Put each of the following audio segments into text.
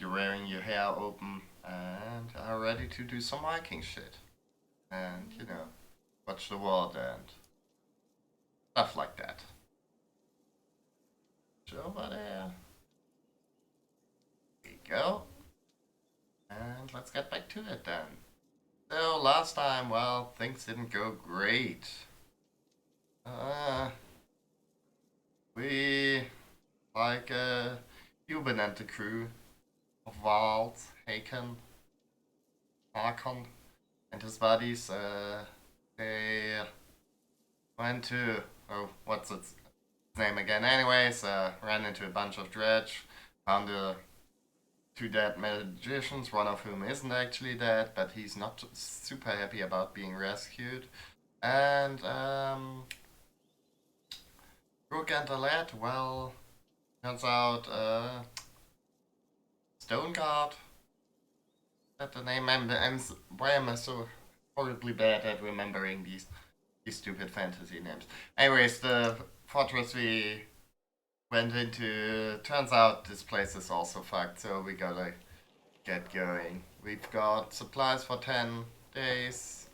You're wearing your hair open and are ready to do some Viking shit. And, watch the world and stuff like that. So over there. There you go. And let's get back to it then. So last time, well, things didn't go great. We, like, Cuban and the crew of Wald, Haken, Hakon, and his buddies, they went to, oh, what's its name again? Anyways, ran into a bunch of dredge, found the two dead magicians, one of whom isn't actually dead, but he's not super happy about being rescued. And, Rook and the lad, well, turns out, Stoneguard, that the name, why am I so horribly bad at remembering these stupid fantasy names? Anyways, the fortress we went into, turns out this place is also fucked, so we gotta get going. We've got supplies for 10 days,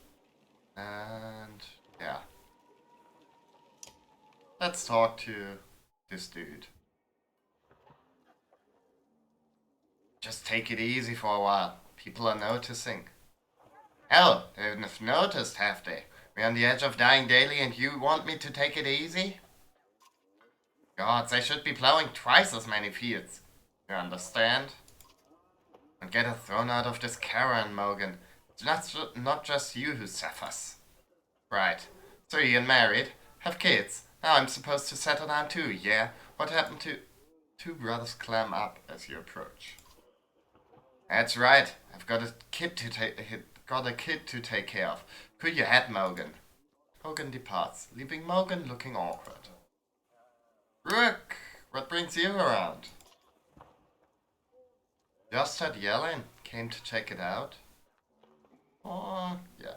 and yeah. Let's talk to this dude. Just take it easy for a while. People are noticing. Hell, they've noticed, have they? We're on the edge of dying daily and you want me to take it easy? Gods, I should be plowing twice as many fields. You understand? And get us thrown out of this caravan, Morgan. It's not just you who suffers. Right. So you're married, have kids. Now I'm supposed to settle down too, yeah? What happened to... Two brothers clam up as you approach. That's right. I've got a kid to take care of. Put your head, Morgan. Morgan departs, leaving Morgan looking awkward. Rook, what brings you around? Just heard yelling. Came to check it out. Oh, yeah.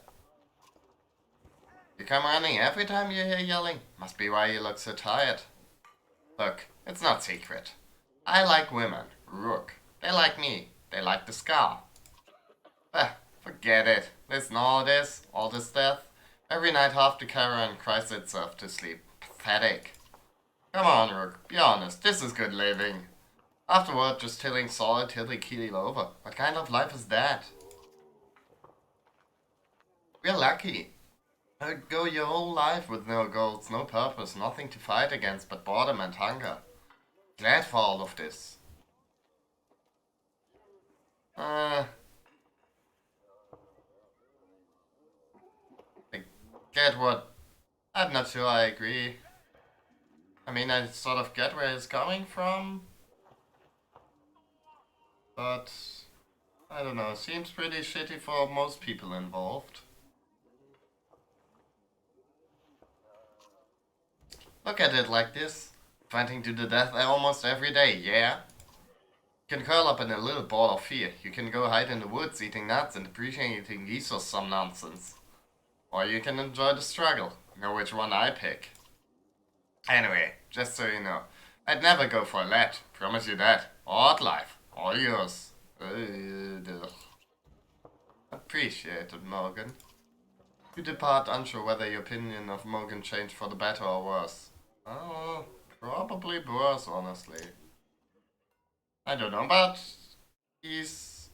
You come running every time you hear yelling. Must be why you look so tired. Look, it's not secret. I like women. Rook. They like me. They like the scar. Forget it. Listen, all this death. Every night half the caravan cries itself to sleep. Pathetic. Come on, Rook. Be honest. This is good living. Afterward, just tilling soil till they keel over. What kind of life is that? We're lucky. Go your whole life with no goals, no purpose, nothing to fight against but boredom and hunger. Glad for all of this. I get what... I'm not sure I agree. I mean, I sort of get where it's coming from. But... I don't know, seems pretty shitty for most people involved. Look at it like this. Fighting to the death almost every day, yeah? You can curl up in a little ball of fear. You can go hide in the woods eating nuts and appreciating geese or some nonsense. Or you can enjoy the struggle. Know which one I pick. Anyway, just so you know, I'd never go for a lad. Promise you that. Odd life. All yours. Appreciated, Morgan. You depart unsure whether your opinion of Morgan changed for the better or worse. Oh, probably worse, honestly. I don't know, but he's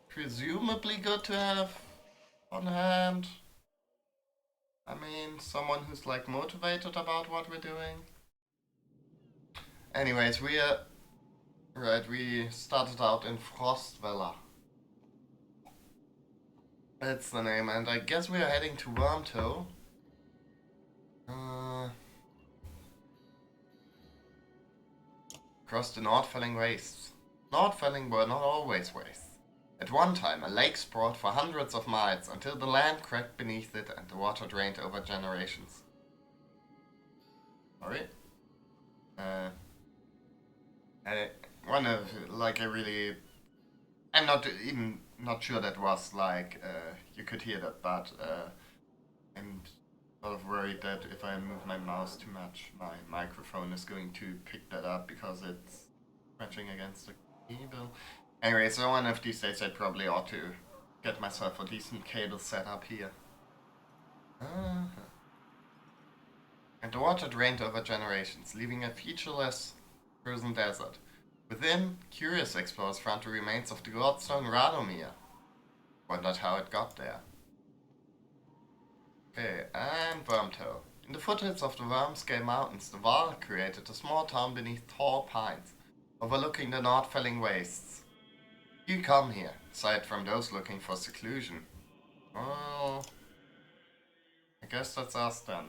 presumably good to have on hand. I mean, someone who's like motivated about what we're doing. Anyways, we started out in Frostweller. That's the name, and I guess we are heading to Wormtoe. Across the Nordfelling wastes. Nordfelling were not always wastes. At one time, a lake sprawled for hundreds of miles until the land cracked beneath it and the water drained over generations. Sorry? I, one of, like, a really... I'm not sure that was, like, you could hear that, but, I'm sort of worried that if I move my mouse too much, my microphone is going to pick that up because it's crunching against the Cable. Anyway, so one of these days I probably ought to get myself a decent cable set up here. And the water drained over generations, leaving a featureless frozen desert. Within, curious explorers found the remains of the godstone Radomir. Wondered how it got there. Okay, and Wormtoe. In the foothills of the Wormscale Mountains, the Val created a small town beneath tall pines, overlooking the Nordfelling wastes. You come here, aside from those looking for seclusion. Well, I guess that's us then.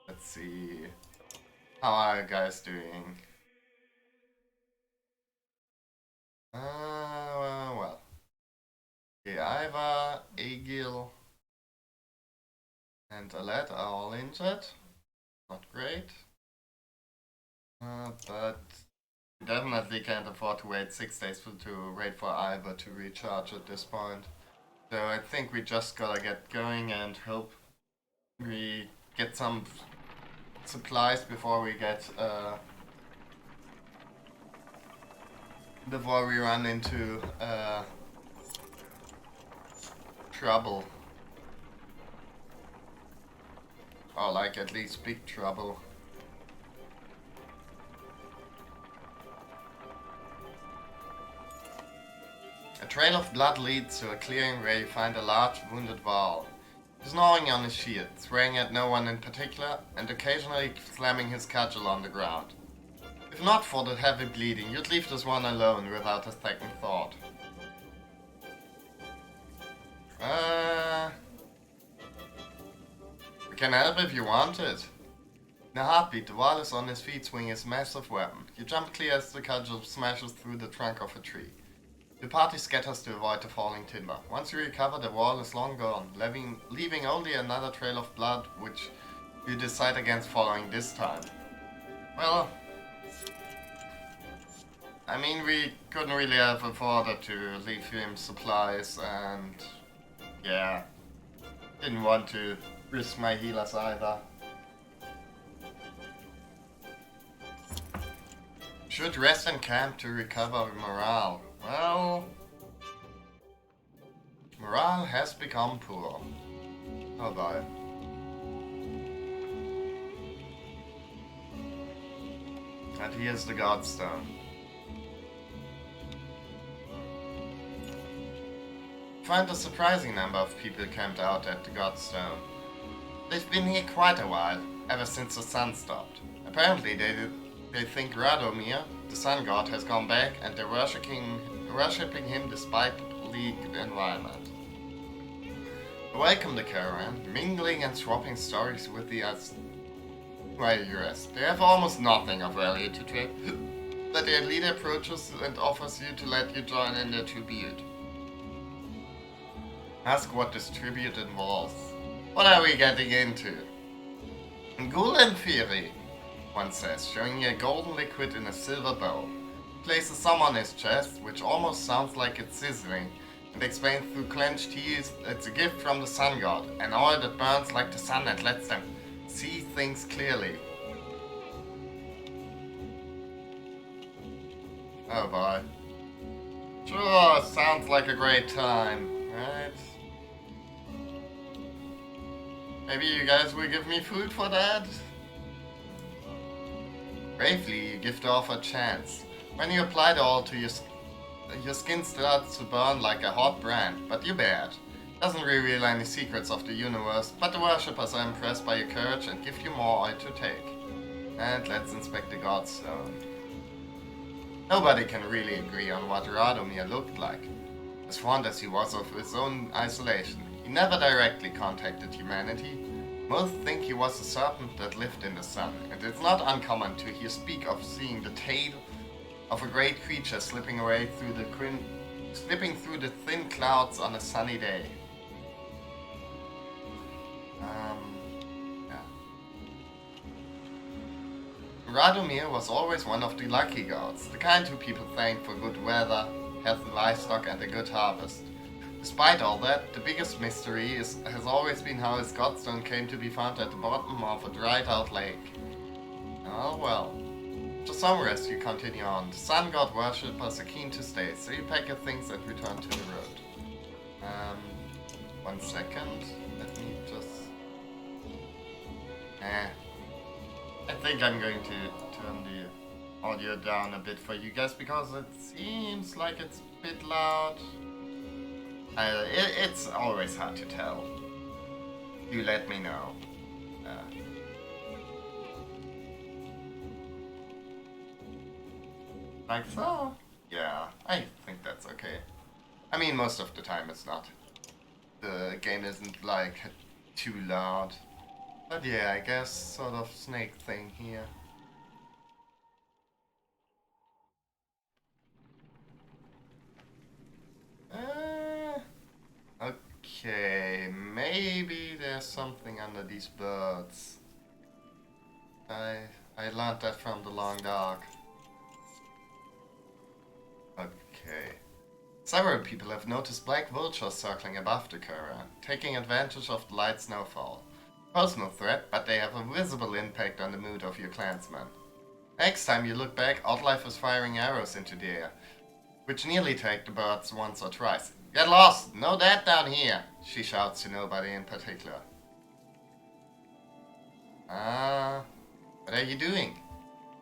Let's see. How are you guys doing? Well. Okay, Iva, Egil, and Alette are all injured. Not great. But we definitely can't afford to wait 6 days to wait for Iva to recharge at this point. So I think we just gotta get going and hope we get some supplies before we get before we run into trouble. Or like at least big trouble. A trail of blood leads to a clearing where you find a large wounded Val. He's gnawing on his shield, swearing at no one in particular, and occasionally slamming his cudgel on the ground. If not for the heavy bleeding, you'd leave this one alone without a second thought. We can help if you want it. In a heartbeat, the Val is on his feet swinging his massive weapon. You jump clear as the cudgel smashes through the trunk of a tree. The party scatters to avoid the falling timber. Once you recover, the wall is long gone, leaving only another trail of blood, which you decide against following this time. Well, I mean, we couldn't really have afforded to leave him supplies, and yeah, didn't want to risk my healers either. Should rest in camp to recover morale. Well, morale has become poor. Oh boy. And here's the Godstone. Find a surprising number of people camped out at the Godstone. They've been here quite a while, ever since the sun stopped. Apparently they think Radomir, the sun god, has gone back and they're worshipping him despite the bleak environment. They welcome the caravan, mingling and swapping stories with the rest. They have almost nothing of value to trade, but their leader approaches and offers you to let you join in their tribute. Ask what this tribute involves. What are we getting into? Golden Fury, one says, showing you a golden liquid in a silver bowl. Places some on his chest, which almost sounds like it's sizzling, and explains through clenched teeth it's a gift from the sun god, an oil that burns like the sun and lets them see things clearly. Oh boy. Sure, sounds like a great time, right? Maybe you guys will give me food for that? Bravely, you give the offer a chance. When you apply the oil to your skin starts to burn like a hot brand, but you bear it. Doesn't reveal any secrets of the universe, but the worshippers are impressed by your courage and give you more oil to take. And let's inspect the Godstone. Nobody can really agree on what Radomir looked like. As fond as he was of his own isolation, he never directly contacted humanity. Most think he was a serpent that lived in the sun, and it's not uncommon to hear speak of seeing the tail of a great creature slipping through the thin clouds on a sunny day. Yeah. Radomir was always one of the lucky gods, the kind who people thank for good weather, healthy livestock, and a good harvest. Despite all that, the biggest mystery has always been how his Godstone came to be found at the bottom of a dried out lake. Oh well. After some rest, you continue on. The sun god worshippers are keen to stay, so you pack your things and return to the road. 1 second. Let me just... I think I'm going to turn the audio down a bit for you guys because it seems like it's a bit loud. It's always hard to tell. You let me know. Like so? Yeah, I think that's okay. I mean, most of the time it's not. The game isn't like too loud. But yeah, I guess sort of snake thing here. Okay, maybe there's something under these birds. I learned that from the long dog. Okay. Several people have noticed black vultures circling above the caravan, taking advantage of the light snowfall. Pose no threat, but they have a visible impact on the mood of your clansmen. Next time you look back, Oddlife is firing arrows into the air, which nearly take the birds once or twice. Get lost! No that down here! She shouts to nobody in particular. What are you doing?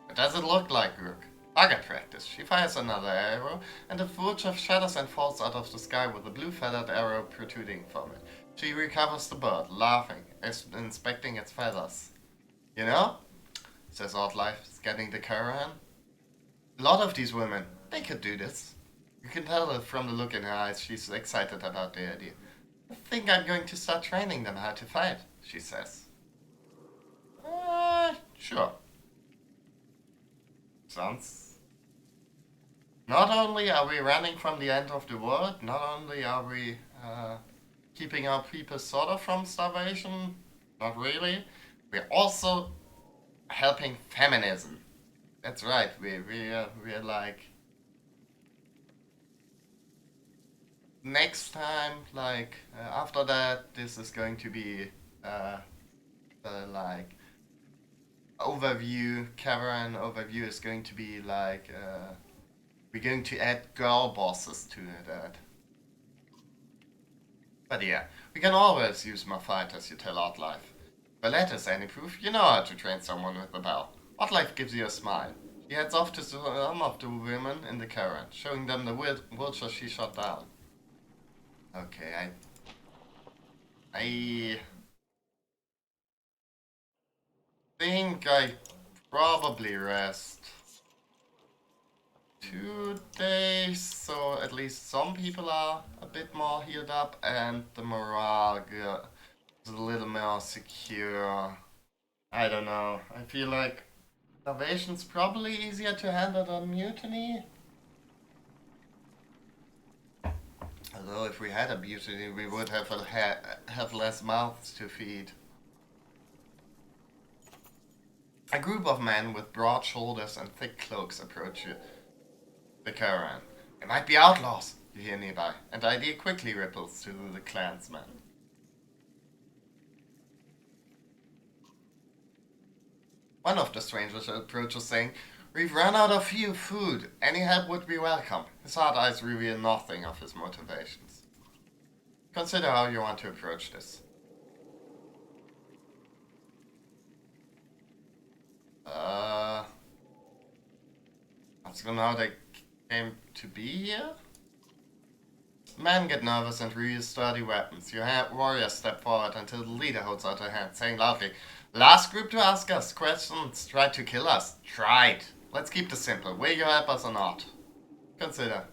What does it look like, Rook? Target practice. She fires another arrow, and the vulture shatters and falls out of the sky with a blue-feathered arrow protruding from it. She recovers the bird, laughing, inspecting its feathers. You know, says Oddlife, scanning the caravan. A lot of these women, they could do this. You can tell that from the look in her eyes she's excited about the idea. I think I'm going to start training them how to fight, she says. Sure. Sounds... Not only are we running from the end of the world, not only are we keeping our people sort of from starvation, not really, we're also helping feminism. That's right, we're like... Next time, like, after that, this is going to be the, like, overview, caravan overview is going to be like... we're going to add girl bosses to that. But yeah, we can always use more fighters, you tell Oddlife. Ballet is any proof, you know how to train someone with a bow. Oddlife gives you a smile. He heads off to some of the women in the caravan, showing them the vulture she shot down. Okay, I think I probably rest 2 days, so at least some people are a bit more healed up and the morale is a little more secure. I don't know. I feel like starvation's probably easier to handle than mutiny. Although if we had a mutiny, we would have less mouths to feed. A group of men with broad shoulders and thick cloaks approach you. The caravan. They might be outlaws, you hear nearby, and the idea quickly ripples to the clansmen. One of the strangers approaches saying, "We've run out of food. Any help would be welcome." His hard eyes reveal nothing of his motivations. Consider how you want to approach this. Ask them how they came to be here? Men get nervous and reuse sturdy weapons. Your warriors step forward until the leader holds out her hand, saying loudly, "Last group to ask us questions tried to kill us. Tried. Let's keep this simple. Will you help us or not? Consider.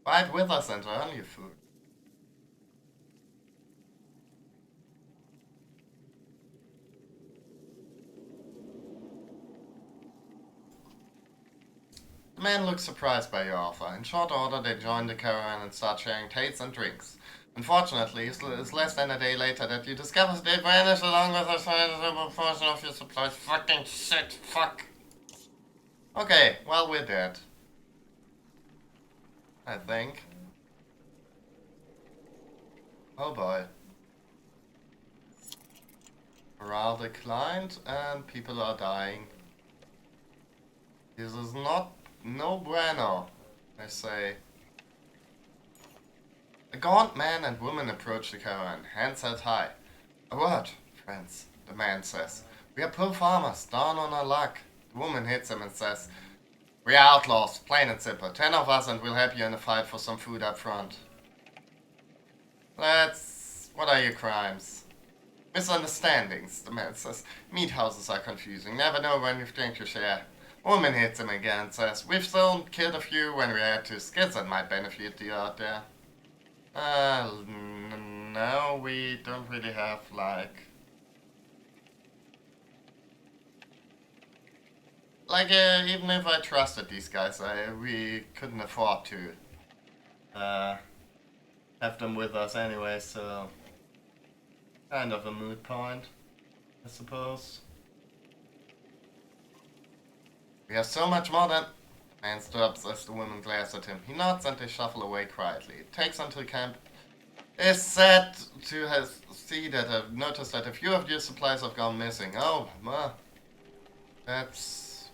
Fight with us and earn your food." The men look surprised by your offer. In short order, they join the caravan and start sharing tales and drinks. Unfortunately, it's less than a day later that you discover they vanished along with a sizable portion of your supplies. Fucking shit, fuck. Okay, well, we're dead. I think. Oh boy. Morale declined and people are dying. This is not no bueno, I say. A gaunt man and woman approach the caravan, hands held high. A word, friends, the man says. We are poor farmers, down on our luck. The woman hits him and says, we are outlaws, plain and simple. 10 of us and we'll help you in a fight for some food up front. What are your crimes? Misunderstandings, the man says. Meat houses are confusing. Never know when you've drank your share. Woman hits him again and says, we've killed a few when we had to. Skills that might benefit you out there. No, we don't really have, even if I trusted these guys, we couldn't afford to, have them with us anyway, so kind of a moot point, I suppose. We have so much more than... The man stops as the woman glares at him. He nods and they shuffle away quietly. It takes until camp is sad to notice that a few of your supplies have gone missing. Oh, well, that's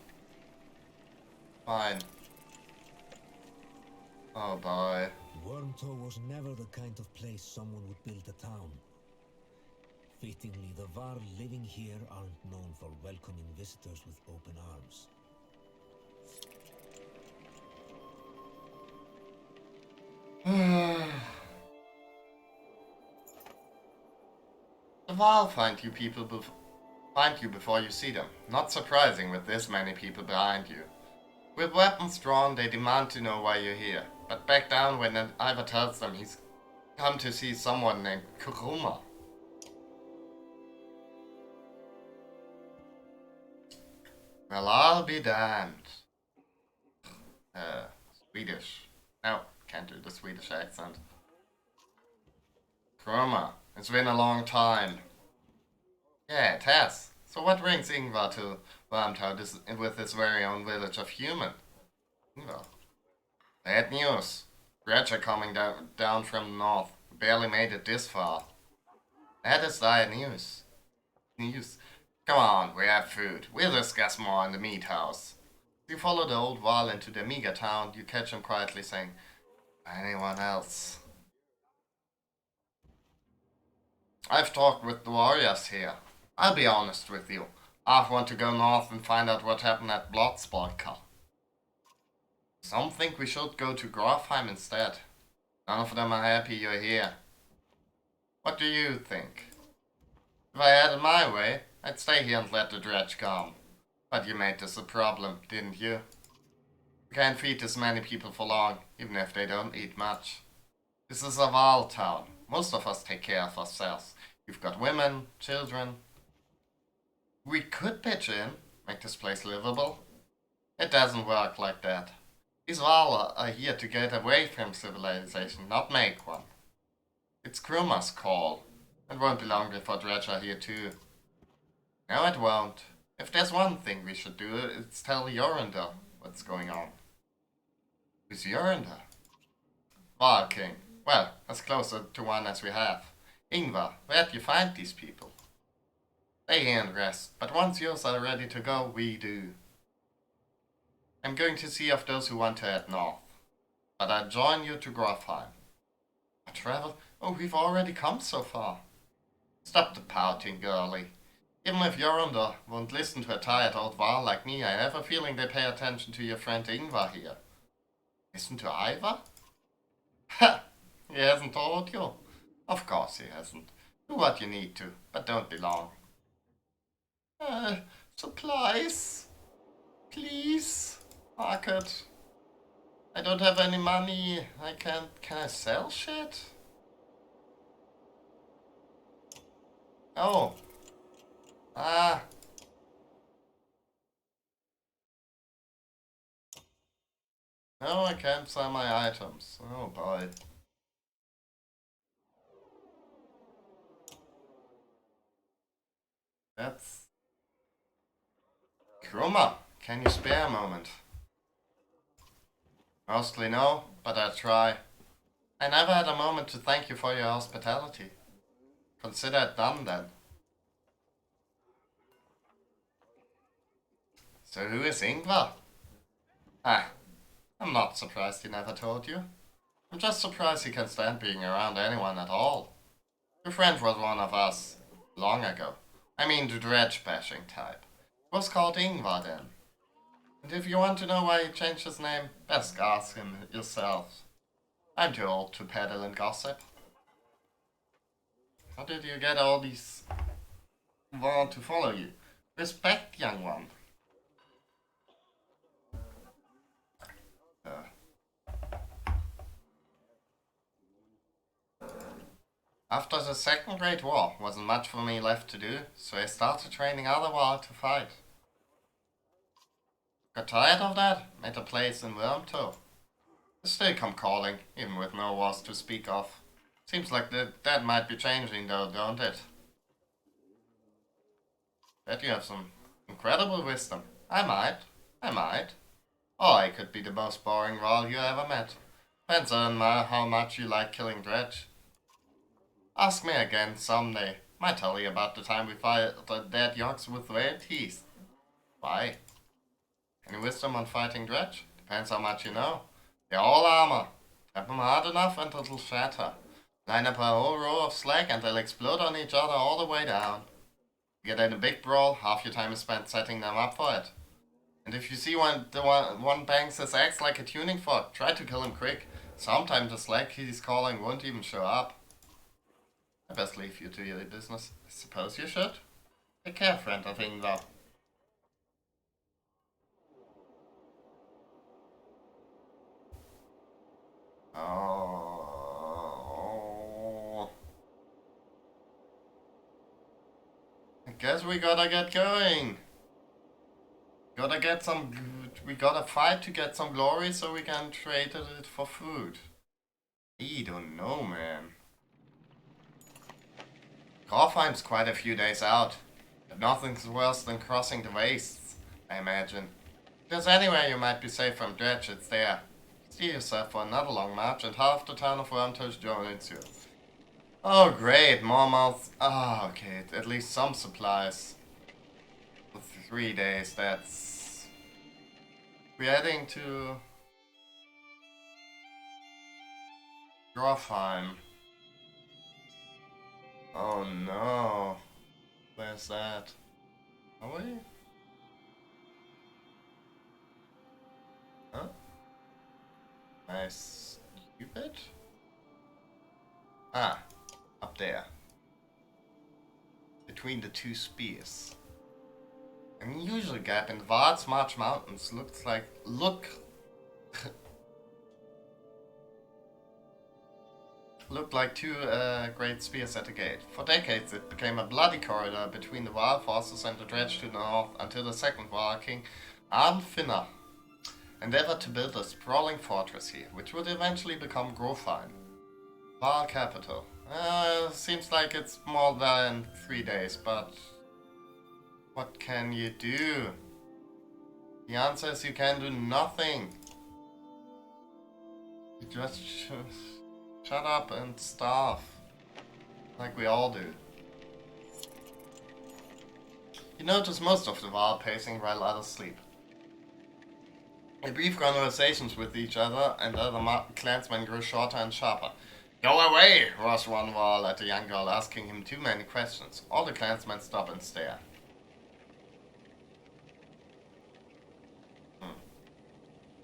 fine. Oh boy. Wormtow was never the kind of place someone would build a town. Fittingly, the Var living here aren't known for welcoming visitors with open arms. The Val find you before you see them. Not surprising with this many people behind you. With weapons drawn, they demand to know why you're here, but back down when Ivor tells them he's come to see someone named Kuruma. Well, I'll be damned. Swedish. No, can't do the Swedish accent. Kuruma, it's been a long time. Yeah, it has. So what brings Ingvar to Wormtow with his very own village of human? Ingvar. Bad news. Dredger coming down from the north. Barely made it this far. That is dire news. Come on, we have food. We'll discuss more in the meat house. You follow the old Val into the meager town, you catch him quietly saying, anyone else? I've talked with the warriors here. I'll be honest with you. I want to go north and find out what happened at Bloodspalker. Some think we should go to Grafheim instead. None of them are happy you're here. What do you think? If I had it my way, I'd stay here and let the dredge come. But you made this a problem, didn't you? We can't feed this many people for long, even if they don't eat much. This is a Val town. Most of us take care of ourselves. You've got women, children. We could pitch in, make this place livable. It doesn't work like that. These Val are here to get away from civilization, not make one. It's Kruma's call. It won't be long before Dredge are here too. No, it won't. If there's one thing we should do, it's tell Jorundr what's going on. Who's Jorundr? Val King. Well, as close to one as we have. Ingvar, where'd you find these people? Stay here and rest, but once yours are ready to go, we do. I'm going to see of those who want to head north. But I'll join you to Grafheim. I travel? Oh, we've already come so far. Stop the pouting, girlie. Even if Jorundr won't listen to a tired old Val like me, I have a feeling they pay attention to your friend Ingvar here. Listen to Ivor? Ha! He hasn't told you. Of course he hasn't. Do what you need to, but don't be long. Supplies? Please? Market. I don't have any money. Can I sell shit? Oh. Ah. No, I can't sell my items. Oh boy. That's... Kruma, can you spare a moment? Mostly no, but I'll try. I never had a moment to thank you for your hospitality. Consider it done then. So who is Ingvar? I'm not surprised he never told you. I'm just surprised he can stand being around anyone at all. Your friend was one of us, long ago. I mean the dredge-bashing type. He was called Ingvar then. And if you want to know why he changed his name, best ask him yourself. I'm too old to peddle and gossip. How did you get all these Vaughn to follow you? Respect, young one. After the Second Great War, wasn't much for me left to do, so I started training other Vaal to fight. Got tired of that, made a place in Wormtoe. They still come calling, even with no wars to speak of. Seems like that might be changing though, don't it? Bet you have some incredible wisdom. I might. Or I could be the most boring Vaal you ever met. Depends on how much you like killing dredge. Ask me again someday. Might tell you about the time we fought the dead Yorks with whale teeth. Why? Any wisdom on fighting dredge? Depends how much you know. They're all armor. Tap them hard enough and it'll shatter. Line up a whole row of slag and they'll explode on each other all the way down. You get in a big brawl, half your time is spent setting them up for it. And if you see one bangs his axe like a tuning fork, try to kill him quick. Sometimes the slag he's calling won't even show up. I best leave you to your business. I suppose you should. Take care, friend of Ingvar. Oh. I guess we gotta get going. We gotta fight to get some glory so we can trade it for food. I don't know, man. Corfheim's quite a few days out, but nothing's worse than crossing the wastes, I imagine. If there's anywhere you might be safe from dredge, it's there. Steer yourself for another long march and half the town of Wormtoe joins you. Oh great, more mouths. Ah, okay, at least some supplies. For 3 days, that's... We're heading to... Grofheim. Oh no. Where's that? Are we? Huh? Nice. Stupid? Ah, up there. Between the two spears. An unusual gap in the vast March Mountains look like two great spears at the gate. For decades it became a bloody corridor between the Vaal forces and the dredge to the north until the second Vaal king, Arnfinna, endeavored to build a sprawling fortress here, which would eventually become Grofheim, Vaal capital. Seems like it's more than 3 days, but what can you do? The answer is you can do nothing. You just shut up and starve. Like we all do. You notice most of the Vaal pacing while others sleep. The brief conversations with each other and other clansmen grew shorter and sharper. Go away, roars one Vaal at the young girl, asking him too many questions. All the clansmen stop and stare.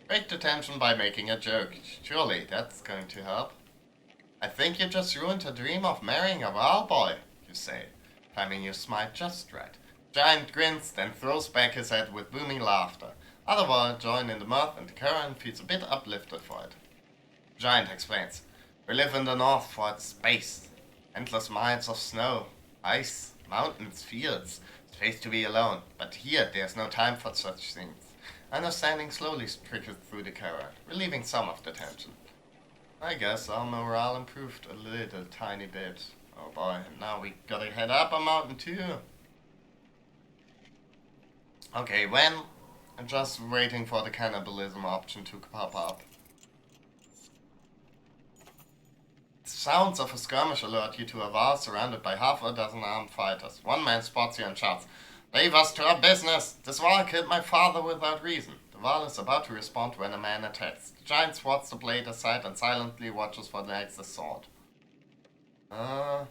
Break the tension by making a joke. Surely that's going to help. I think you just ruined her dream of marrying a Vaal boy, you say, timing your smite just right. Giant grins, then throws back his head with booming laughter. Other Vaal join in the mirth and the caravan feels a bit uplifted for it. Giant explains, we live in the north for its space. Endless miles of snow, ice, mountains, fields. Space to be alone, but here there's no time for such things. Understanding slowly trickles through the caravan, relieving some of the tension. I guess our morale improved a little tiny bit. Oh boy, now we gotta head up a mountain too. Okay, when? I'm just waiting for the cannibalism option to pop up. Sounds of a skirmish alert you to a Vaal surrounded by half a dozen armed fighters. One man spots you and shouts, "Leave us to our business! This Vaal killed my father without reason." The Val is about to respond when a man attacks. The giant swats the blade aside and silently watches for the next assault. But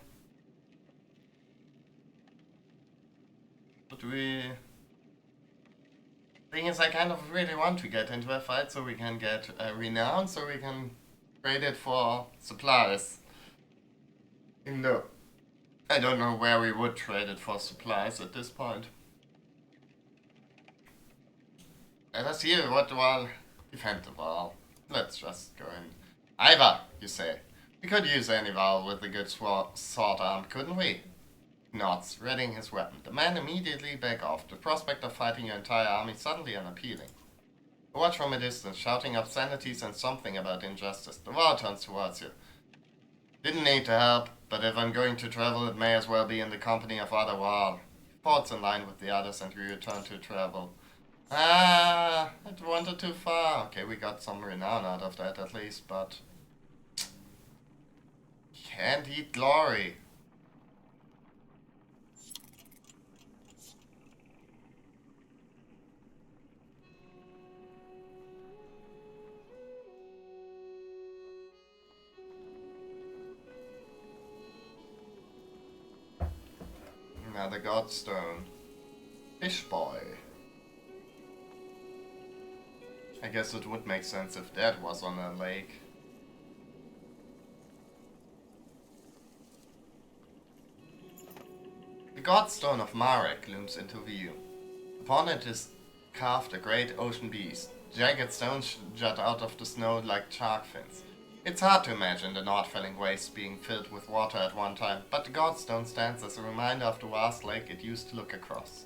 thing is, I kind of really want to get into a fight so we can get renown, so we can trade it for supplies. Even though I don't know where we would trade it for supplies at this point. Let us hear what Val defend the Val. Let's just go in. Iva, you say. We could use any Val with a good sword arm, couldn't we? Nods, readying his weapon. The men immediately back off. The prospect of fighting your entire army suddenly unappealing. You watch from a distance, shouting obscenities and something about injustice. The Val turns towards you. Didn't need to help, but if I'm going to travel, it may as well be in the company of other Val. He falls in line with the others and we return to travel. It wandered too far. Okay, we got some renown out of that at least, but... Can't eat glory. Another godstone. Fish boy. I guess it would make sense if that was on a lake. The godstone of Marek looms into view. Upon it is carved a great ocean beast. Jagged stones jut out of the snow like shark fins. It's hard to imagine the Nordfelling waste being filled with water at one time, but the godstone stands as a reminder of the vast lake it used to look across.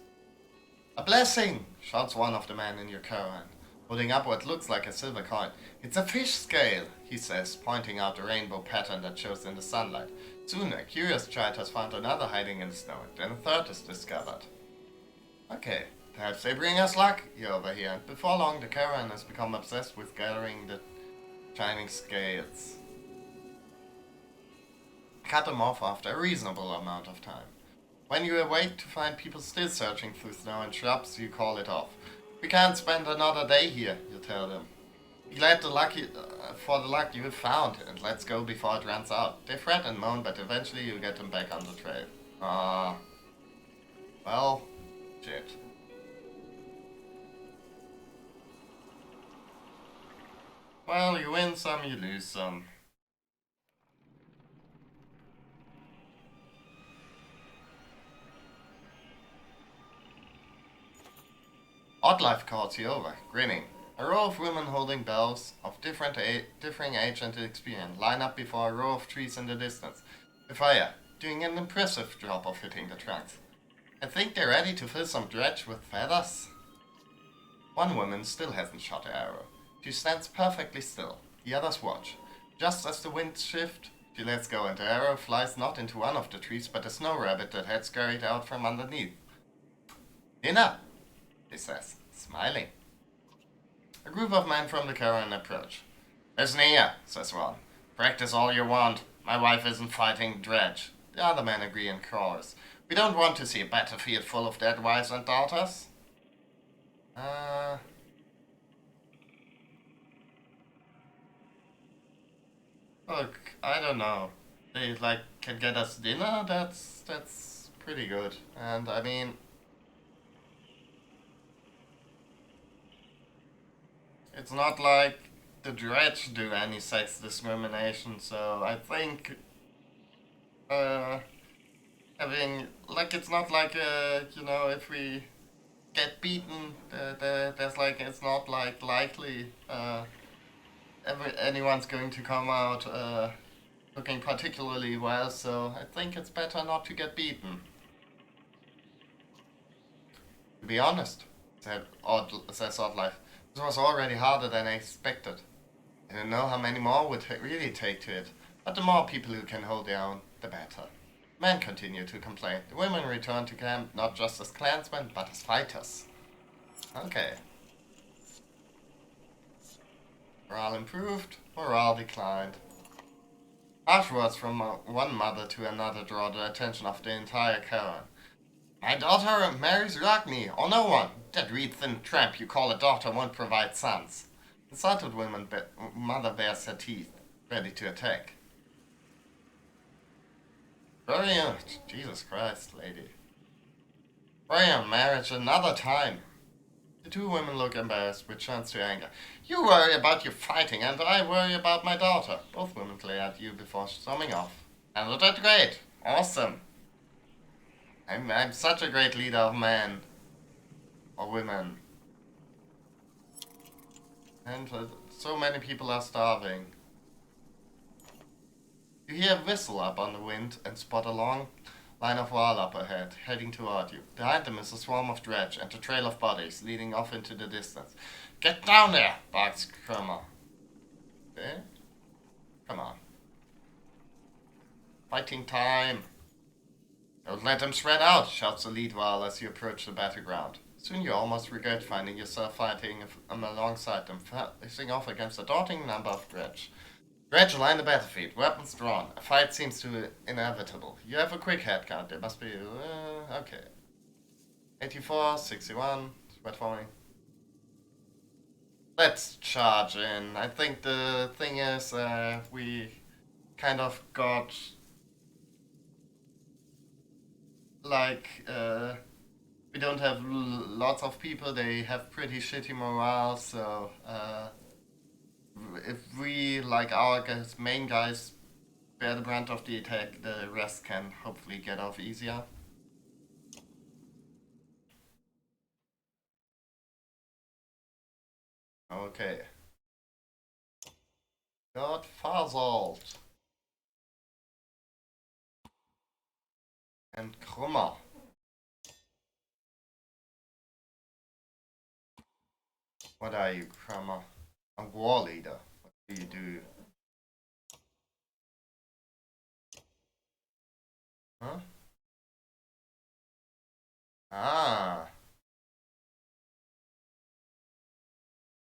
A blessing! Shouts one of the men in your caravan, holding up what looks like a silver coin. It's a fish scale, he says, pointing out the rainbow pattern that shows in the sunlight. Soon, a curious child has found another hiding in the snow, then a third is discovered. Okay, perhaps they bring us luck, you overhear, and before long the caravan has become obsessed with gathering the shining scales. Cut them off after a reasonable amount of time. When you awake to find people still searching through snow and shrubs, you call it off. We can't spend another day here, you tell them. Be glad for the luck you have found, and let's go before it runs out. They fret and moan, but eventually you get them back on the trail. Well, shit. Well, you win some, you lose some. Oddlife calls you over, grinning. A row of women holding bells of differing age and experience line up before a row of trees in the distance. The fire, doing an impressive job of hitting the trunks. I think they're ready to fill some dredge with feathers. One woman still hasn't shot an arrow. She stands perfectly still. The others watch. Just as the winds shift, she lets go and the arrow flies not into one of the trees but a snow rabbit that had scurried out from underneath. Dinner, he says, smiling. A group of men from the caravan approach. Listen here, says one. Practice all you want. My wife isn't fighting dredge. The other men agree in chorus. We don't want to see a battlefield full of dead wives and daughters. Look, I don't know. They can get us dinner. That's pretty good. And I mean, it's not like the dredge do any sex discrimination. So I think having it's not like if we get beaten, there's it's not likely anyone's going to come out looking particularly well, so I think it's better not to get beaten. To be honest, says Oddlife, this was already harder than I expected. I don't know how many more would really take to it, but the more people who can hold their own, the better. Men continue to complain. The women return to camp not just as clansmen, but as fighters. Okay. Morale improved, morale declined. Harsh words from one mother to another draw the attention of the entire caravan. My daughter marries Ragni, or no one. That reed-thin tramp you call a daughter won't provide sons. The startled mother bares her teeth, ready to attack. Bury your... Jesus Christ, lady. Bury your marriage another time. The two women look embarrassed, which turns to anger. You worry about your fighting, and I worry about my daughter. Both women glare at you before storming off. Handled that great. Awesome. I'm such a great leader of men. Or women. And so many people are starving. You hear a whistle up on the wind and spot a long line of wall up ahead, heading toward you. Behind them is a swarm of dredge and a trail of bodies leading off into the distance. Get down there, barks Krummer. Okay? Come on. Fighting time. Don't let them spread out, shouts the lead wall as you approach the battleground. Soon you almost regret finding yourself fighting alongside them, facing off against a daunting number of dredge. Dredge line the battlefield, weapons drawn. A fight seems to be inevitable. You have a quick head count. There must be... okay. 84, 61, spread for me. Let's charge in. I think the thing is, we kind of got... like, we don't have lots of people. They have pretty shitty morale, so, if we, like our main guys, bear the brunt of the attack, the rest can hopefully get off easier. Okay. Got Fasolt. And Krummer. What are you, Krummer? A war leader. What do you do? Huh? Ah.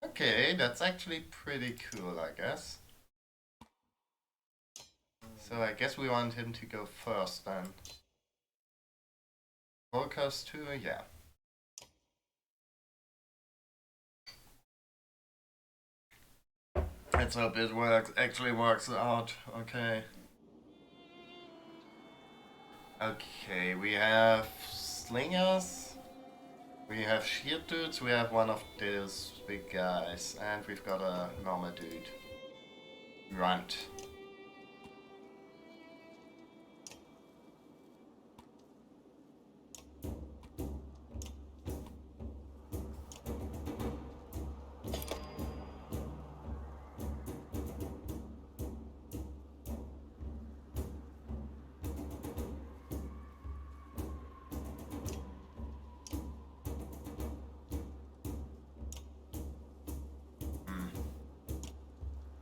Okay, that's actually pretty cool, I guess. So I guess we want him to go first then. Focus too, yeah. Let's hope it actually works out. Okay. Okay, we have slingers. We have shield dudes. We have one of those big guys. And we've got a normal dude. Grunt.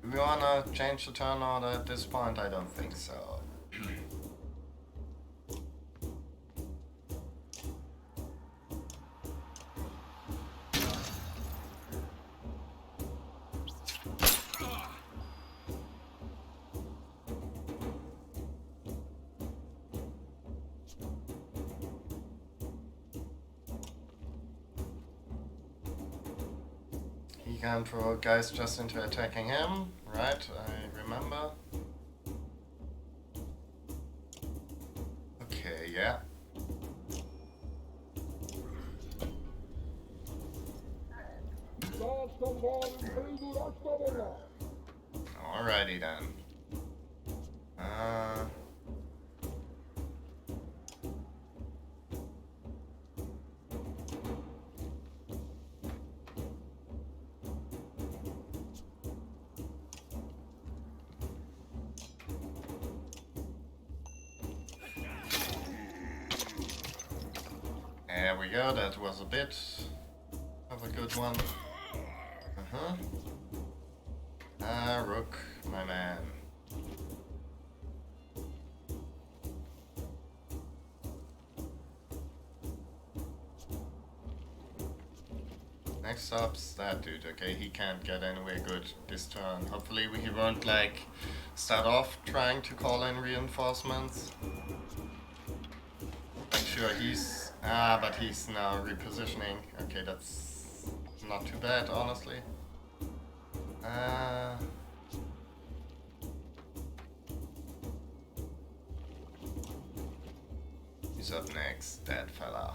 Do we wanna change the turn order at this point? I don't think so. He can provoke guys just into attacking him, right? I remember. Okay, yeah. Alrighty then. There we go, that was a bit of a good one. Rook, my man. Next up's that dude. Okay, he can't get anywhere good this turn. Hopefully he won't like start off trying to call in reinforcements. Make sure he's Ah, but he's now repositioning. Okay, that's not too bad, honestly. Who's up next? That fella.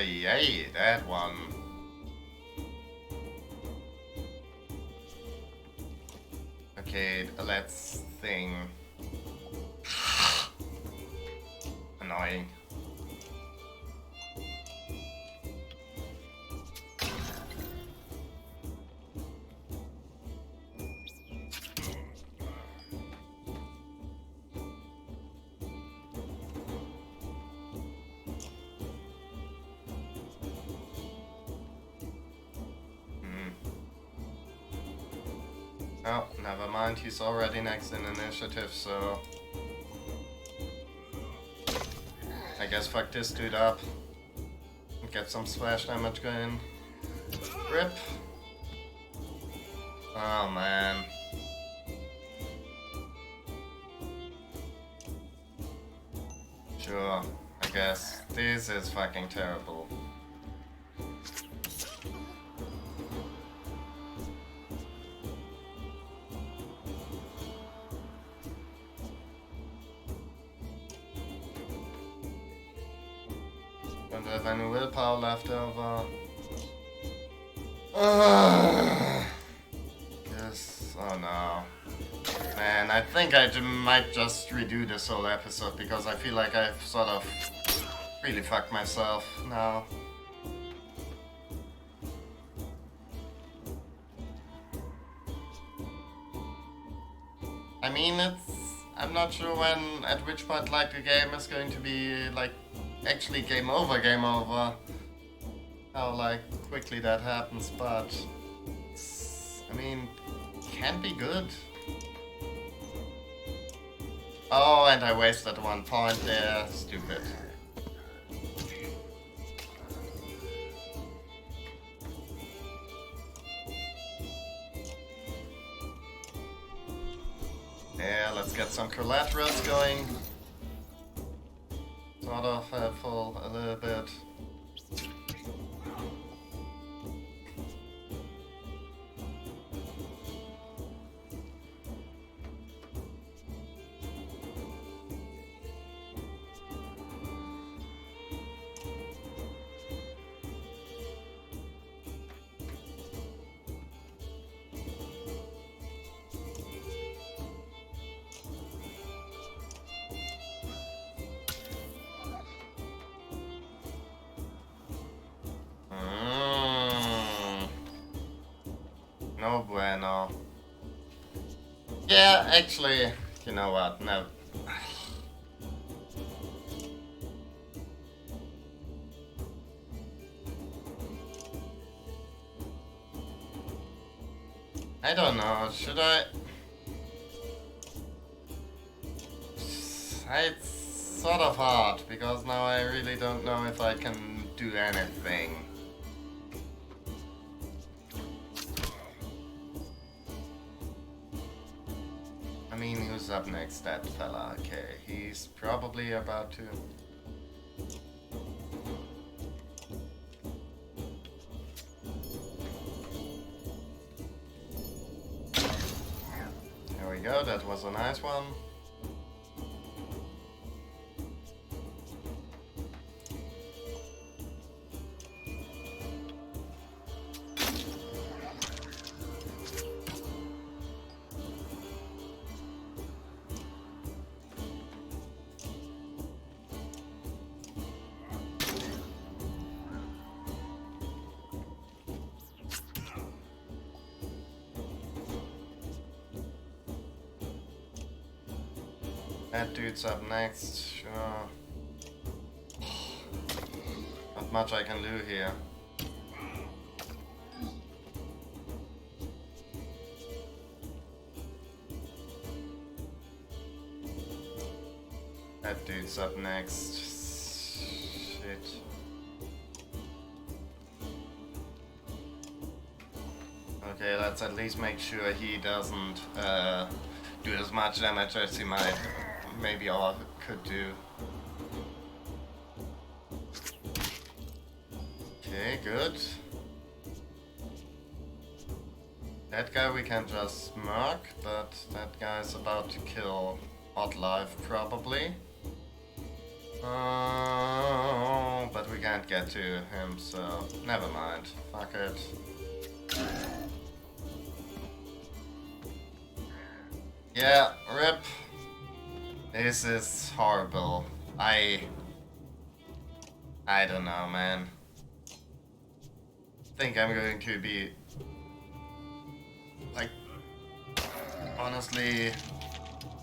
Yay, that one. Okay, let's think. Annoying. Oh, never mind, he's already next in initiative, so... I guess fuck this dude up. And get some splash damage going. Rip. Oh man. Sure, I guess. This is fucking terrible. Don't have any willpower left over. Yes, oh no. Man, I think I might just redo this whole episode because I feel like I've sort of really fucked myself now. I mean, I'm not sure at which point, like, the game is going to be, like, actually game over. How, like, quickly that happens, but... I mean, can be good. Oh, and I wasted 1 point there. Stupid. Yeah, let's get some collaterals going. Sort of helpful a little bit. No bueno. Yeah, actually, you know what? No. I don't know. Should I? It's sort of hard because now I really don't know if I can do anything. I mean, who's up next? That fella. Okay, he's probably about to... There we go, that was a nice one. That dude's up next, sure. Not much I can do here. That dude's up next. Shit. Okay, let's at least make sure he doesn't do as much damage as he might maybe or could do. Okay, good. That guy we can just mark, but that guy's about to kill Oddlife probably. But we can't get to him, so never mind. Fuck it. Yeah, rip. This is horrible. I don't know, man. I think I'm going to be like honestly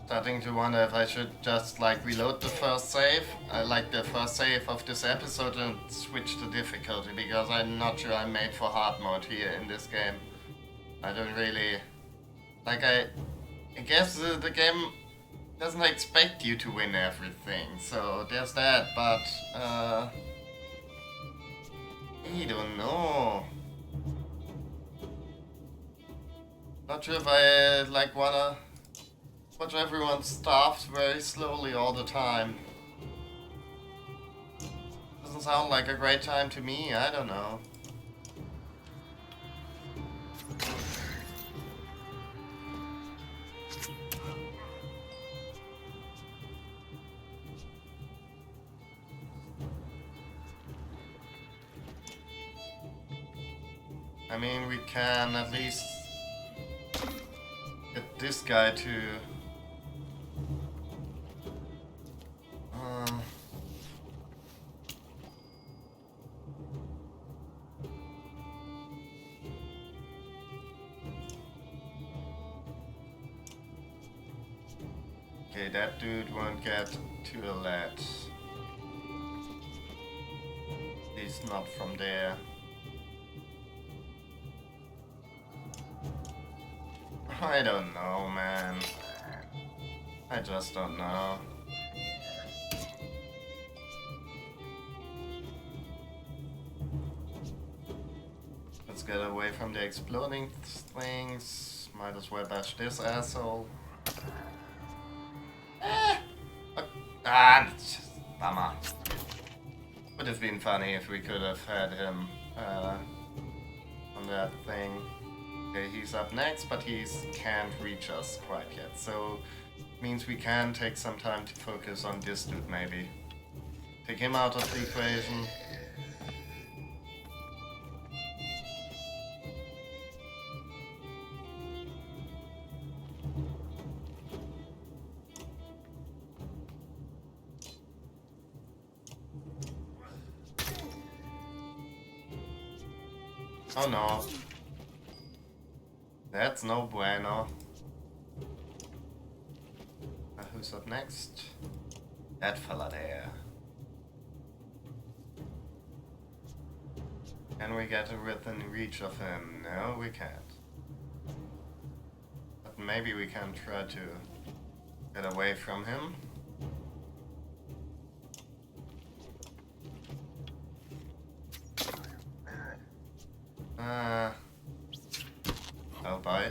starting to wonder if I should just like reload the first save, like the first save of this episode, and switch the difficulty, because I'm not sure I'm made for hard mode here in this game. I don't really like. I guess the game doesn't expect you to win everything, so there's that. But I don't know. Not sure if I like wanna watch everyone starve very slowly all the time. Doesn't sound like a great time to me, I don't know. I mean, we can at least get this guy to okay, that dude won't get to the lead. He's not from there. I don't know, man. I just don't know. Let's get away from the exploding things. Might as well bash this asshole. Bummer. Would have been funny if we could have had him on that thing. Okay, he's up next, but he can't reach us quite yet. So means we can take some time to focus on this dude maybe. Take him out of the equation. Oh no. That's no bueno. Who's up next? That fella there. Can we get within reach of him? No, we can't. But maybe we can try to get away from him. Oh, bye.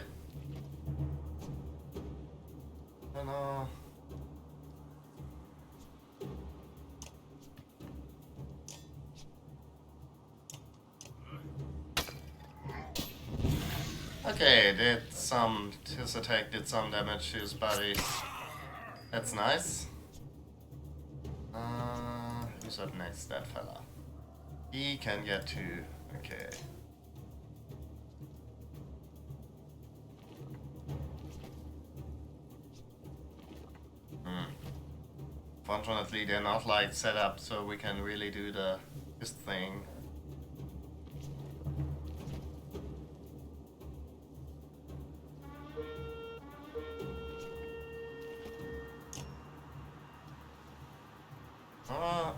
Oh no. Okay, his attack did some damage to his body. That's nice. Who's up next? That fella. He can get to, okay. Fortunately, they're not like set up so we can really do this thing.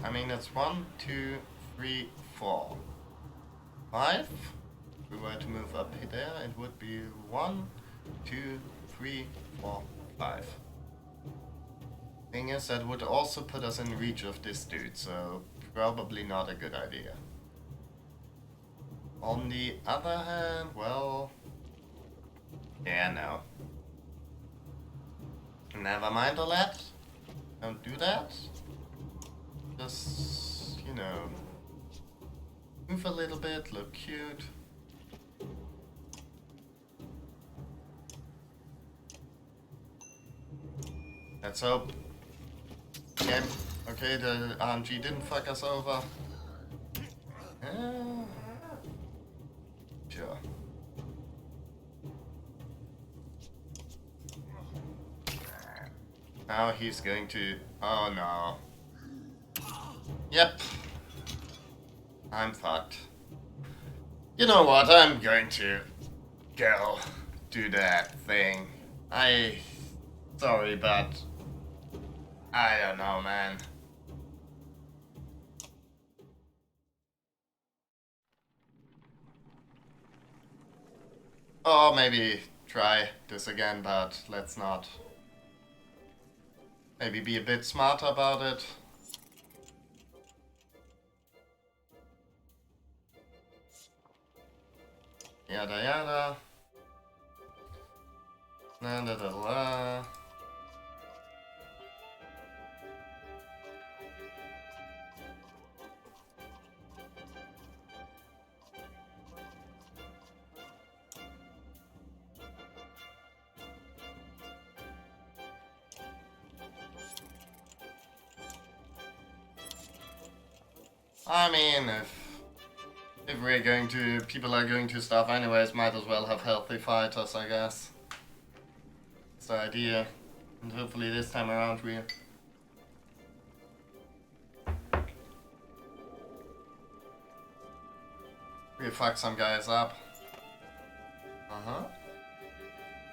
I mean, it's 1, 2, 3, 4, 5. If we were to move up there, it would be 1, 2, 3, 4, 5. I Thing is, that would also put us in reach of this dude, so probably not a good idea. On the other hand, well... Yeah, no. Never mind all that. Don't do that. Just, you know, move a little bit, look cute. Let's hope. Okay, the RNG didn't fuck us over. Sure. Now he's going to... Oh no. Yep. I'm fucked. You know what? I'm going to go do that thing. Sorry, but... I don't know, man. Or maybe try this again, but let's not. Maybe be a bit smarter about it. Yada yada. La da da la. I mean, if we're going to, people are going to starve anyways, might as well have healthy fighters, I guess. That's the idea. And hopefully this time around we fuck some guys up. Uh-huh.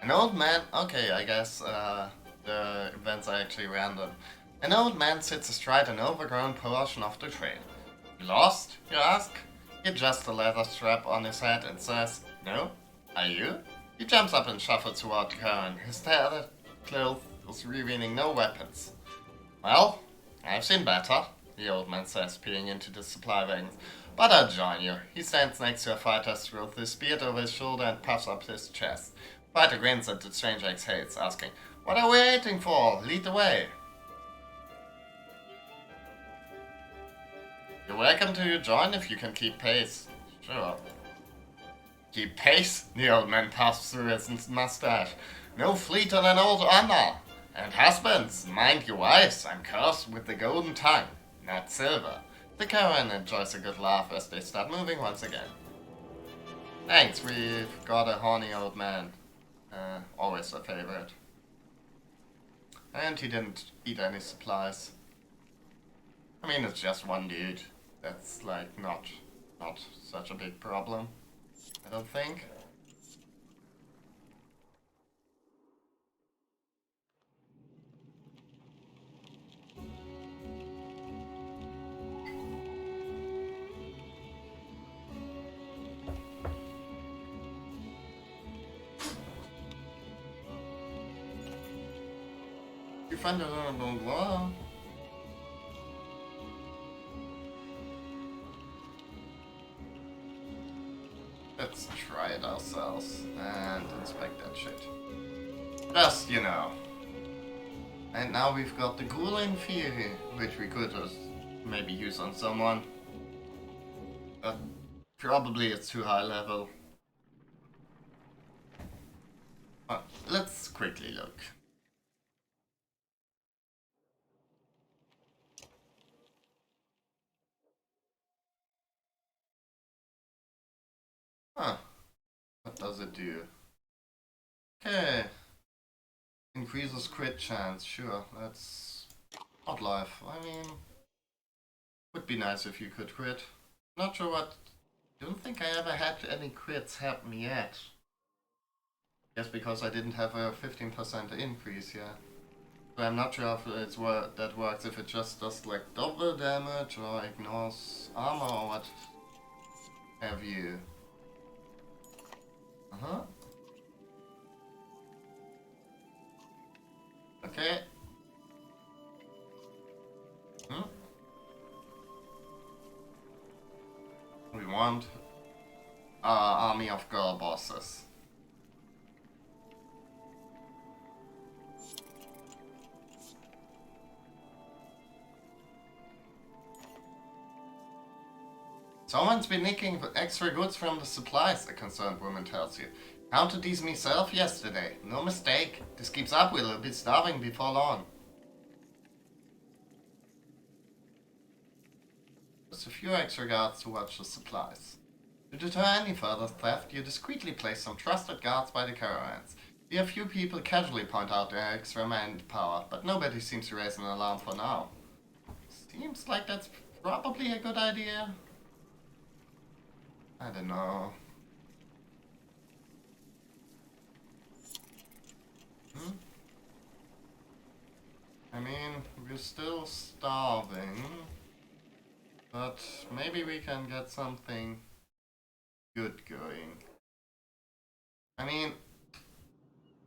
An old man, okay, I guess the events are actually random. An old man sits astride an overgrown portion of the trail. You lost, you ask? He adjusts the leather strap on his head and says, No? Are you? He jumps up and shuffles toward the current. His tattered clothes is revealing no weapons. Well, I've seen better, the old man says, peering into the supply wagons. But I'll join you. He stands next to a fighter's with his beard over his shoulder and puffs up his chest. Fighter grins at the stranger exhales, asking, What are we waiting for? Lead the way. You're welcome to join if you can keep pace. Sure. Keep pace? The old man puffs through his mustache. No fleeter than old honor. And husbands, mind your wives. I'm cursed with the golden tongue, not silver. The Karen enjoys a good laugh as they start moving once again. Thanks, we've got a horny old man. Always a favorite. And he didn't eat any supplies. I mean, it's just one dude. That's like not such a big problem, I don't think. You find it on the wall. Let's try it ourselves and inspect that shit. Just, you know. And now we've got the Ghouling Fury, which we could just maybe use on someone. But probably it's too high level. Let's quickly look. Huh. What does it do? Okay. Increases crit chance. Sure, that's not life. I mean, would be nice if you could crit. Not sure what. Don't think I ever had any crits happen yet. Just because I didn't have a 15% increase yet. So I'm not sure if that works. If it just does like double damage or ignores armor or what have you. Uh-huh. Okay. want army of girl bosses. Someone's been nicking extra goods from the supplies, the concerned woman tells you. Counted these myself yesterday. No mistake. This keeps up, we'll be starving before long. Just a few extra guards to watch the supplies. To deter any further theft, you discreetly place some trusted guards by the caravans. A few people casually point out their extra manpower, but nobody seems to raise an alarm for now. Seems like that's probably a good idea. I don't know. I mean, we're still starving, but maybe we can get something good going. I mean,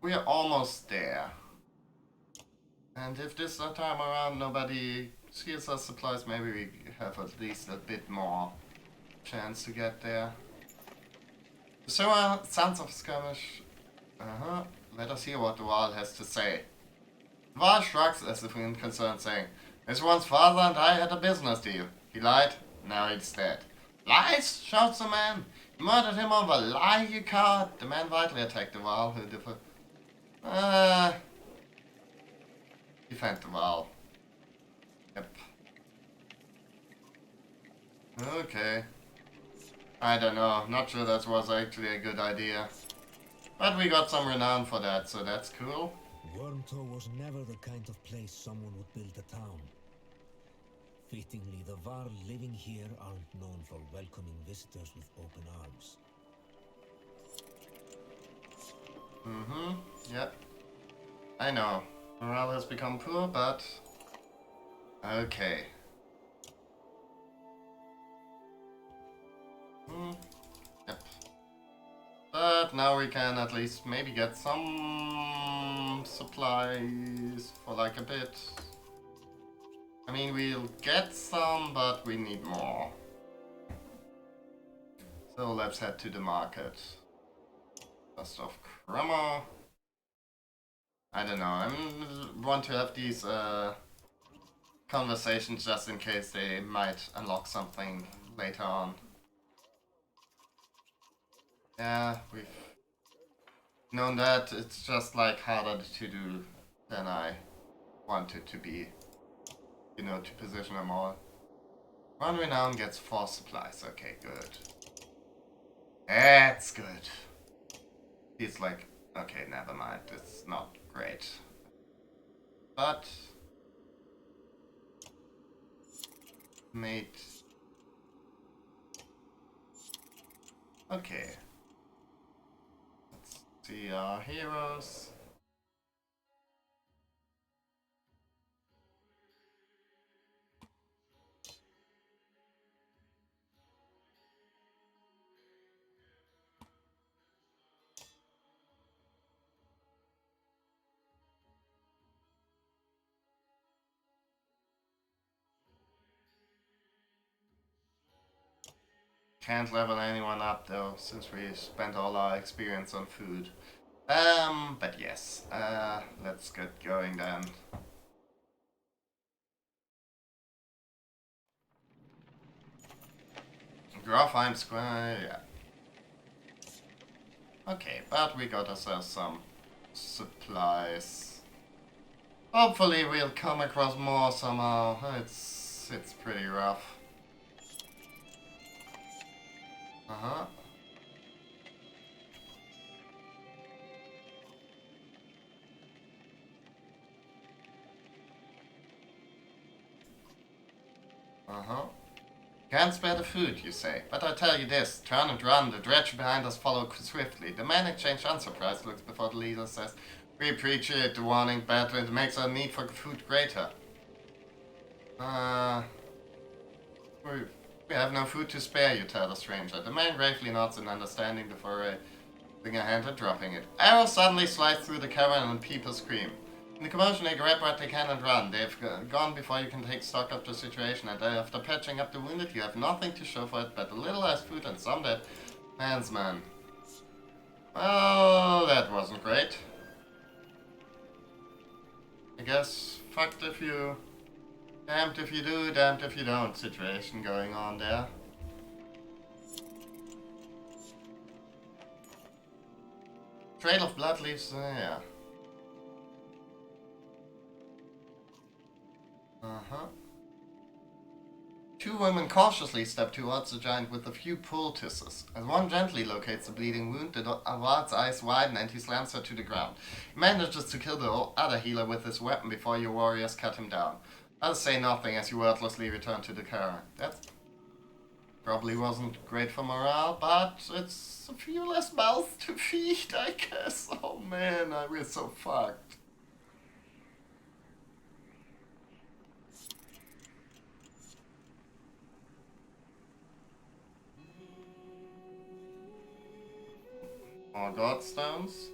we're almost there. And if this time around nobody steals our supplies, maybe we have at least a bit more chance to get there. So, sounds of skirmish. Let us hear what the Wall has to say. The Wall shrugs as if unconcerned, saying, "This one's father and I had a business deal. He lied, now he's dead." "Lies?" shouts the man. "You murdered him over a lie, you coward." The man vitally attacked the Wall, who defend the Wall. Yep. Okay. I don't know, not sure that was actually a good idea. But we got some renown for that, so that's cool. Wormtow was never the kind of place someone would build a town. Fittingly, the Varl living here aren't known for welcoming visitors with open arms. Yep. I know. Morale has become poor, but... okay. Yep. But now we can at least maybe get some supplies for like a bit. I mean, we'll get some, but we need more. So let's head to the market. Dust of Crummer. I don't know, I want to have these conversations just in case they might unlock something later on. Yeah, we've known that. It's just like harder to do than I want it to be. You know, to position them all. One renown gets 4 supplies. Okay, good. That's good. It's like, okay, never mind. It's not great. But mate. Okay. Let's see our heroes. Can't level anyone up though, since we spent all our experience on food. But yes, let's get going then. Grafheim Square, yeah. Okay, but we got ourselves some supplies. Hopefully we'll come across more somehow. It's pretty rough. Uh-huh. Uh-huh. Can't spare the food, you say. But I tell you this, turn and run, the dredge behind us follow swiftly. The men exchange unsurprised looks before the leader says, "We appreciate the warning, but it makes our need for food greater." We have no food to spare, you tell the stranger. The man gravely nods in understanding before raising a hand and dropping it. Arrows suddenly slice through the cavern and people scream. In the commotion, they grab what they can and run. They've gone before you can take stock of the situation, and after patching up the wounded, you have nothing to show for it but a little less food and some dead mansman. Well, that wasn't great. I guess fucked if you... damned if you do, damned if you don't situation going on there. Trail of blood leaves, yeah. Uh-huh. Two women cautiously step towards the giant with a few poultices. As one gently locates the bleeding wound, the ward's eyes widen and he slams her to the ground. He manages to kill the other healer with his weapon before your warriors cut him down. Others say nothing as you wordlessly return to the car. That probably wasn't great for morale, but it's a few less mouths to feed, I guess. Oh man, we're so fucked. More godstones.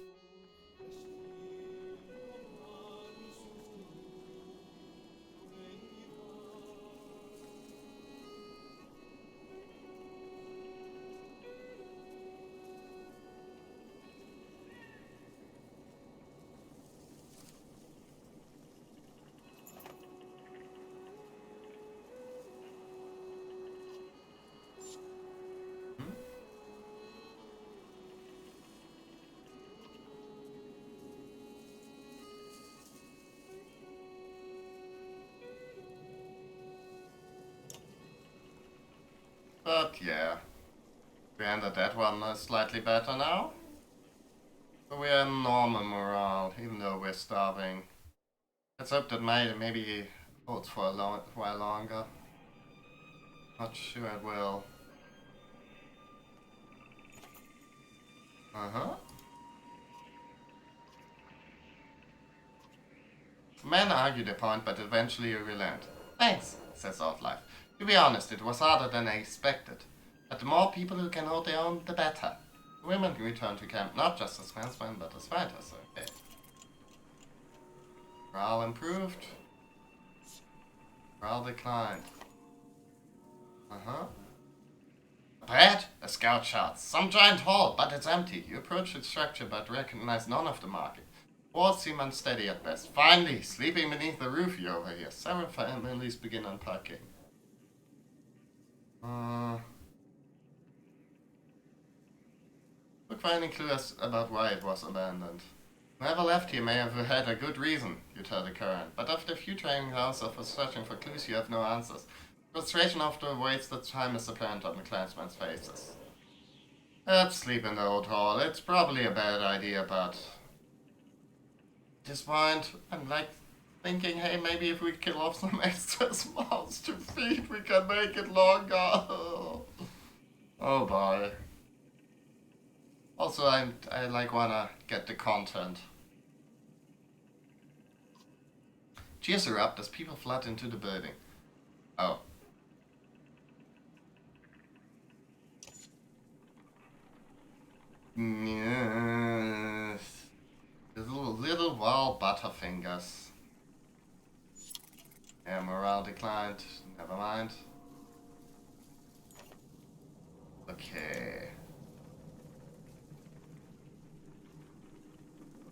But yeah, we ended that one slightly better now. So we're in normal morale, even though we're starving. Let's hope that maybe he holds for a while longer. Not sure it will. Uh-huh. Men argue the point, but eventually relent. Thanks, says Outlife. To be honest, it was harder than I expected. But the more people who can hold their own, the better. The women return to camp not just as fencemen, but as fighters, okay. Morale improved. Morale declined. Uh-huh. Bread? A scout shouts. Some giant hall, but it's empty. You approach its structure, but recognize none of the market. Walls seem unsteady at best. Finally, sleeping beneath the roof you overhear. Several families begin unpacking. Look for any clues about why it was abandoned. Whoever left here may have had a good reason, you tell the current, but after a few training hours of searching for clues, you have no answers. Frustration after wasted time is apparent on the clansmen's faces. Let's sleep in the old hall. It's probably a bad idea, but... at this point, I'm like thinking, hey, maybe if we kill off some extra mouths to feed, we can make it longer. Oh boy. Also, I like wanna get the content. Cheers erupt as people flood into the building. Oh. Yes. Little wild butterfingers. Yeah, morale declined. Never mind. Okay.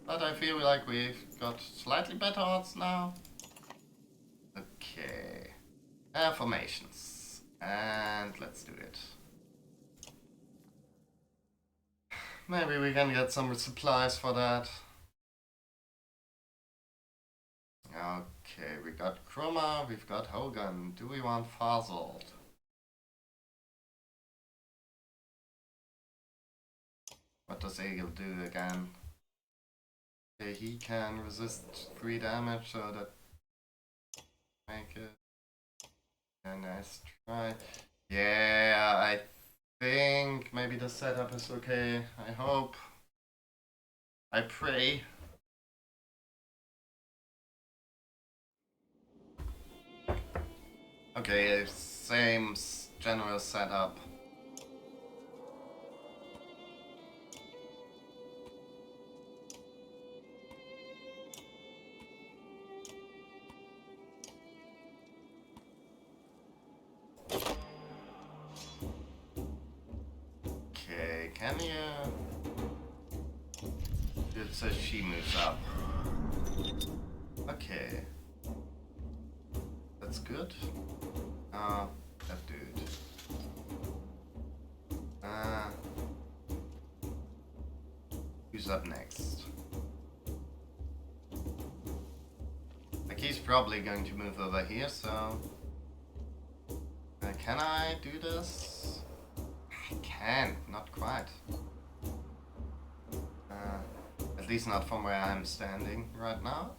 But I feel like we've got slightly better odds now. Okay. Formations. And let's do it. Maybe we can get some supplies for that. Okay, we got Chroma, we've got Hogan. Do we want Fasold? What does Egil do again? Okay, he can resist 3 damage, so that make it a nice try. Yeah, I think maybe the setup is okay. I hope. I pray. Okay, same general setup. can you? It says she moves up. Okay. That's good. That dude. Who's up next? Like, he's probably going to move over here, so... can I do this? I can't, not quite. At least not from where I'm standing right now.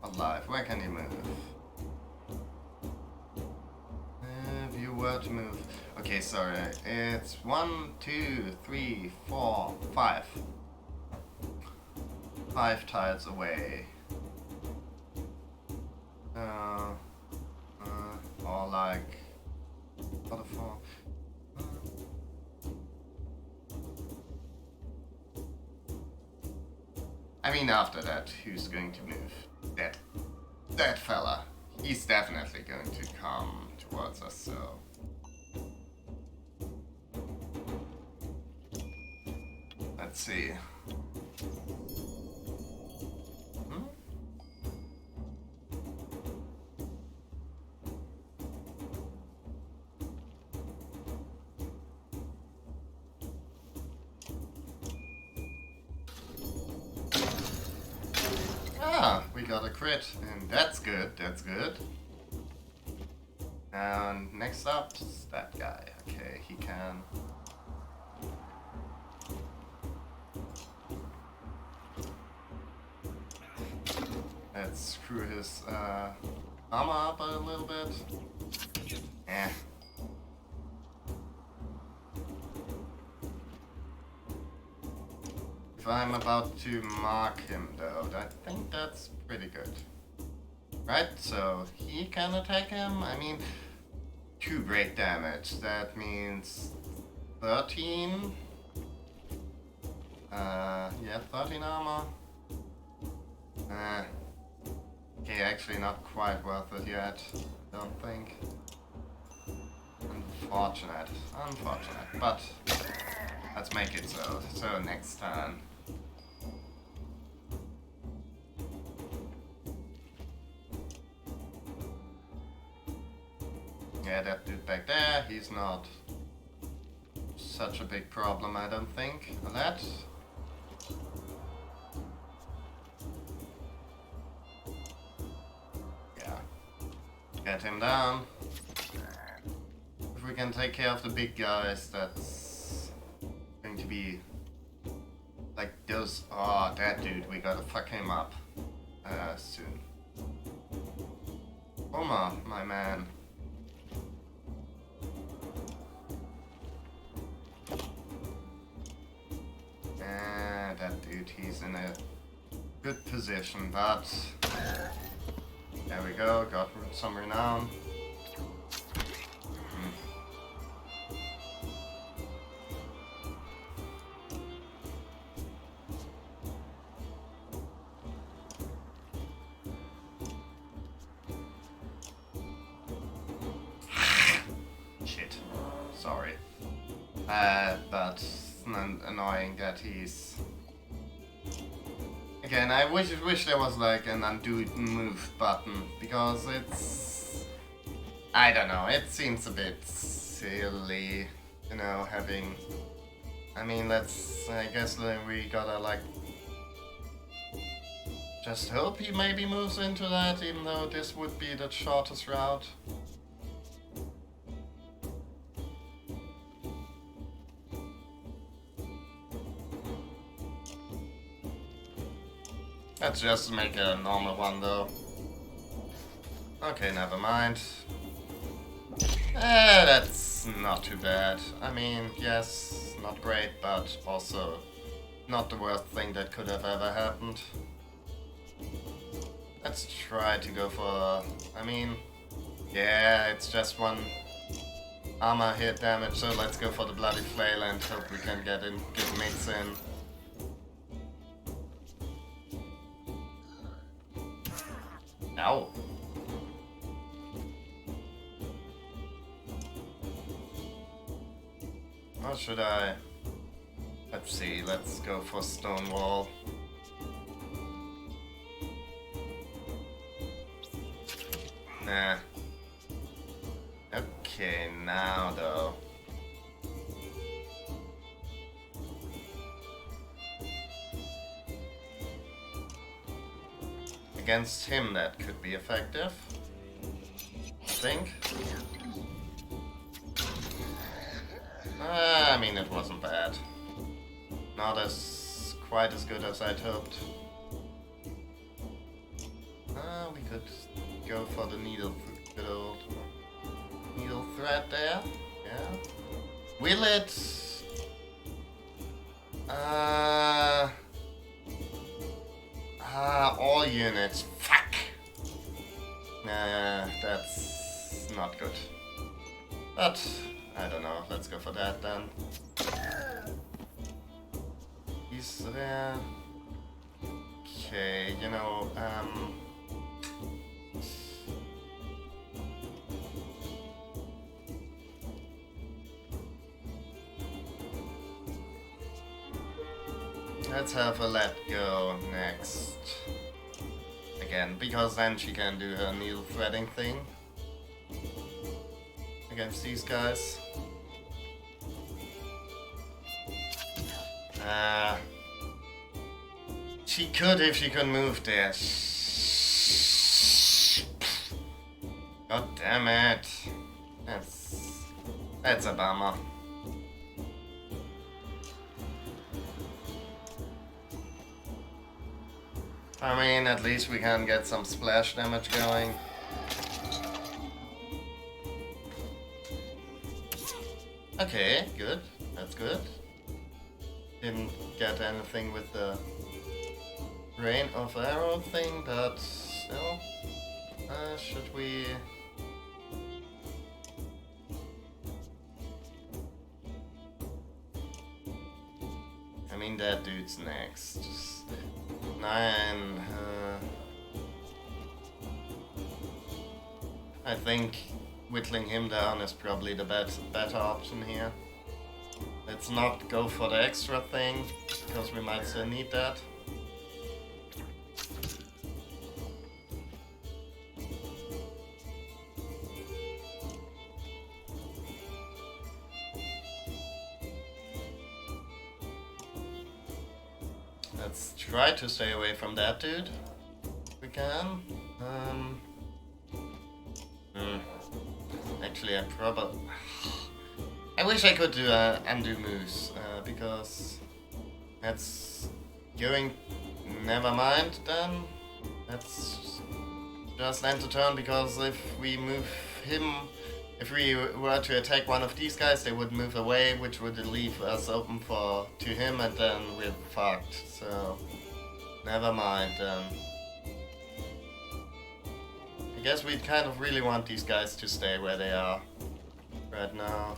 Alive, where can you move? If you were to move... Okay, sorry. It's 1, 2, 3, 4, 5. 5 tiles away. Or like... What a 4. I mean, after that, who's going to move? That fella. He's definitely going to come towards us, so... Let's see. We got a crit, and that's good, that's good. And next up is that guy. Okay, he can... Let's screw his armor up a little bit. Eh. If I'm about to mark him though, I think that's pretty good. Right, so he can attack him. I mean, 2 break damage. That means 13. Yeah, 13 armor. Okay, actually not quite worth it yet, don't think. Unfortunate, but let's make it so. So next turn. Yeah, that dude back there, he's not such a big problem, I don't think. That. Yeah. Get him down. If we can take care of the big guys, that's going to be like those. Oh, that dude, we gotta fuck him up soon. Homer, my man. That dude, he's in a good position, but there we go, got some renown. Shit, sorry. But annoying that he's... Again, I wish there was like an undo move button, because it's... I don't know, it seems a bit silly, you know, having... I mean, I guess we gotta like... Just hope he maybe moves into that, even though this would be the shortest route. Let's just make a normal one though. Okay, never mind. That's not too bad. I mean, yes, not great, but also not the worst thing that could have ever happened. Let's try to go for... I mean, yeah, it's just 1 armor hit damage, so let's go for the bloody flail and hope we can get mix in. Ow. Or should I? Let's see, let's go for stone wall. Nah. Okay, now though. Against him that could be effective, I think. I mean, it wasn't bad. Not as quite as good as I'd hoped. We could go for the good old needle thread there. Yeah. Will it? All units. Fuck. That's not good. But I don't know. Let's go for that then. He's there. Okay, you know, let's have a let go next. Again, because then she can do her needle threading thing against these guys. She could if she could move there. God damn it. That's a bummer. I mean, at least we can get some splash damage going. Okay, good. That's good. Didn't get anything with the rain of arrow thing, but still. Should we... I mean, that dude's next. 9. I think whittling him down is probably the better option here. Let's not go for the extra thing, because we might still need that. Let's try to stay away from that dude. If we can. Actually, I wish I could do undo moves, because that's going... Never mind then. Let's just end the turn, because if we move him... If we were to attack one of these guys, they would move away, which would leave us open to him, and then we're fucked. So, never mind then. I guess we kind of really want these guys to stay where they are right now.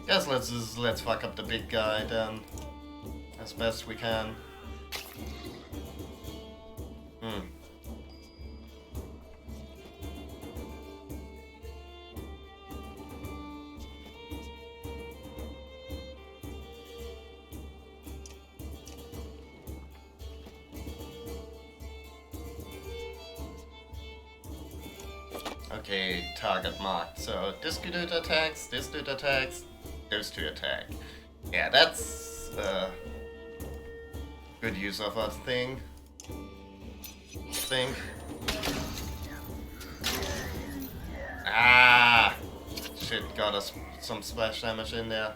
Guess let's fuck up the big guy then, as best we can. Okay, target marked. So this dude attacks, those two attack. Yeah, that's good use of our thing. Shit, got us some splash damage in there.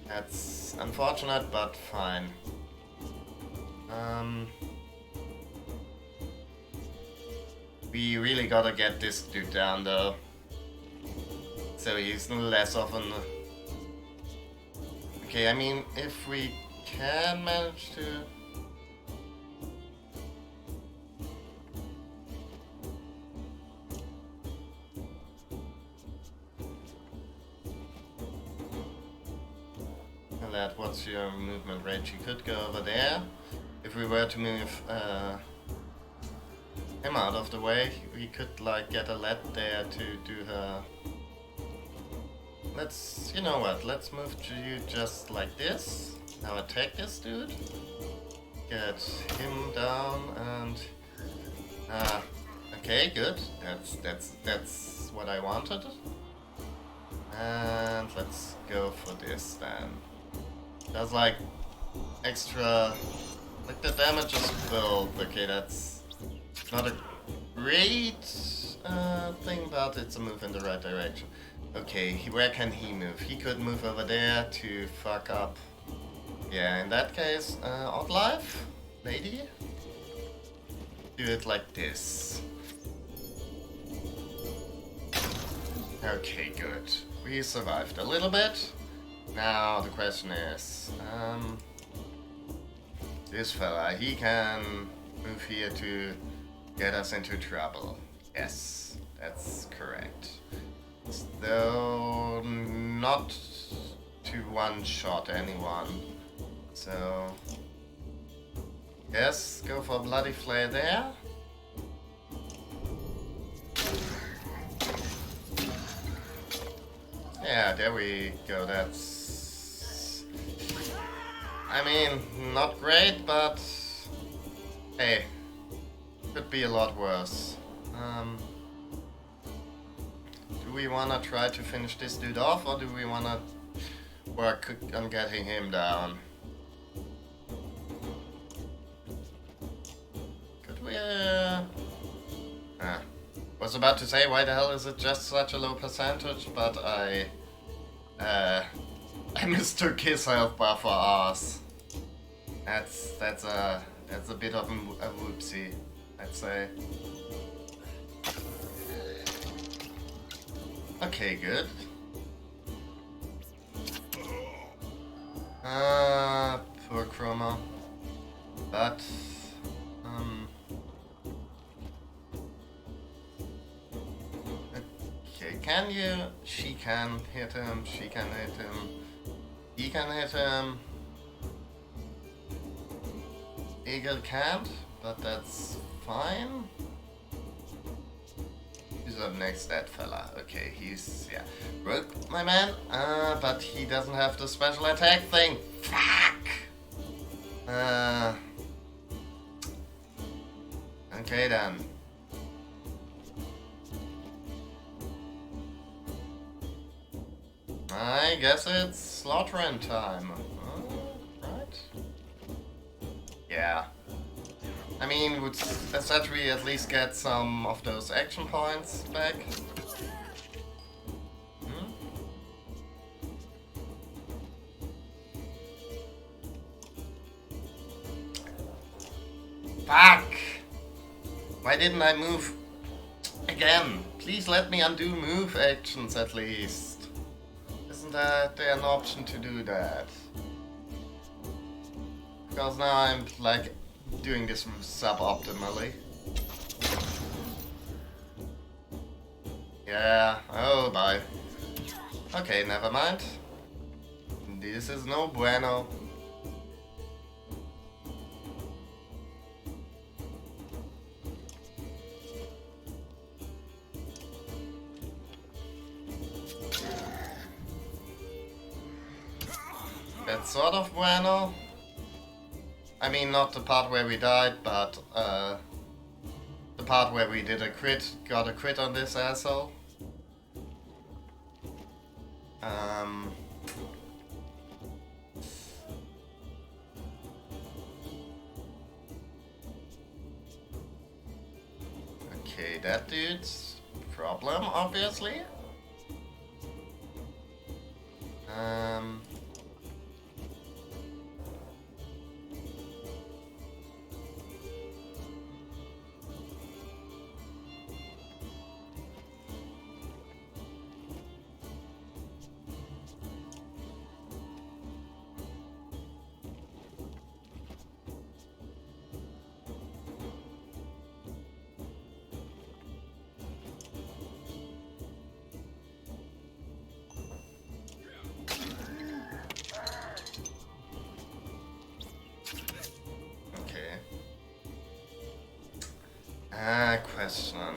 That's unfortunate, but fine. We really gotta get this dude down though, so he's less often. Okay, I mean, if we can manage to... Lad, what's your movement range? You could go over there. If we were to move him out of the way, we could like get a lad there to do her let's, you know what, let's move to you just like this. Now attack this dude. Get him down and... okay, good. That's what I wanted. And let's go for this then. Does like extra... like the damage is built. Okay, that's not a great thing, but it's a move in the right direction. Okay, where can he move? He could move over there to fuck up. Yeah, in that case, odd life, lady. Do it like this. Okay, good. We survived a little bit. Now the question is, this fella, he can move here to get us into trouble. Yes, that's correct. Though not to one-shot anyone. So, yes, go for Bloody Flare there. Yeah, there we go. That's... I mean, not great, but... hey, could be a lot worse. Do we wanna try to finish this dude off, or do we wanna work on getting him down? Could we, was about to say, why the hell is it just such a low percentage, but I mistook his health bar for ours. That's a bit of a whoopsie, I'd say. Okay, good. Poor Chroma. But, okay, can you? She can hit him, she can hit him, he can hit him. Eagle can't, but that's fine. Who's up next? That fella. Okay, he's, yeah, broke, my man. But he doesn't have the special attack thing. Fuck! Okay then. I guess it's slaughtering time. Right? Yeah. I mean, would Satri at least get some of those action points back? Fuck! Why didn't I move again? Please let me undo move actions at least. Isn't there an option to do that? Because now I'm like doing this suboptimally. Yeah, oh bye. Okay, never mind. This is no bueno. That's sort of bueno. I mean, not the part where we died, but the part where we did a crit, got a crit on this asshole. Okay, that dude's problem, obviously. Question.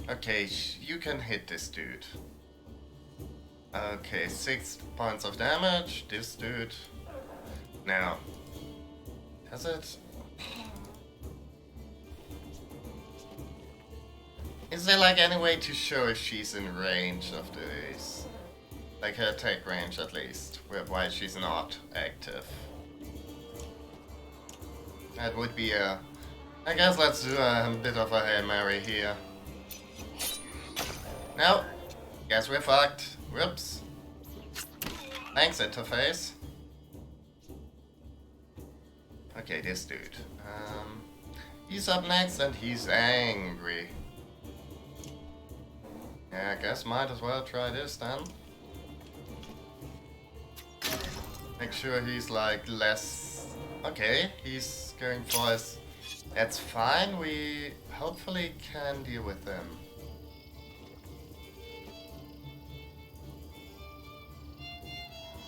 Okay, you can hit this dude. Okay, 6 points of damage. This dude. Now. Has it? Is there like any way to show if she's in range of this? Like her attack range at least, while she's not active. That would be a... I guess let's do a bit of a Hail Mary here. No. Guess we're fucked. Whoops. Thanks, interface. Okay, this dude. He's up next and he's angry. Yeah, I guess might as well try this then. Make sure he's like less... Okay, he's going for his... That's fine, we hopefully can deal with him.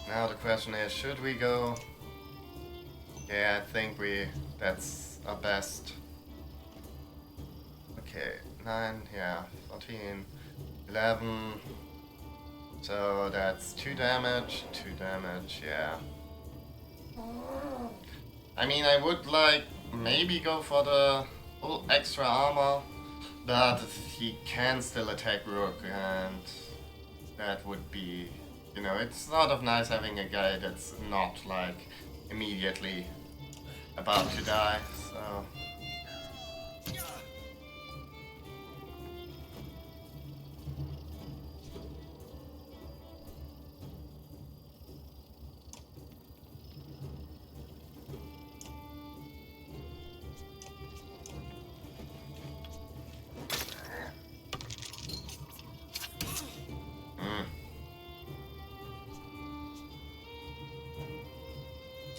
Now the question is, should we go? Yeah, I think that's our best. Okay, 9, yeah, 14, 11. So that's 2 damage, yeah. I mean, I would like maybe go for the extra armor, but he can still attack Rook, and that would be... You know, it's sort of nice having a guy that's not, like, immediately about to die, so...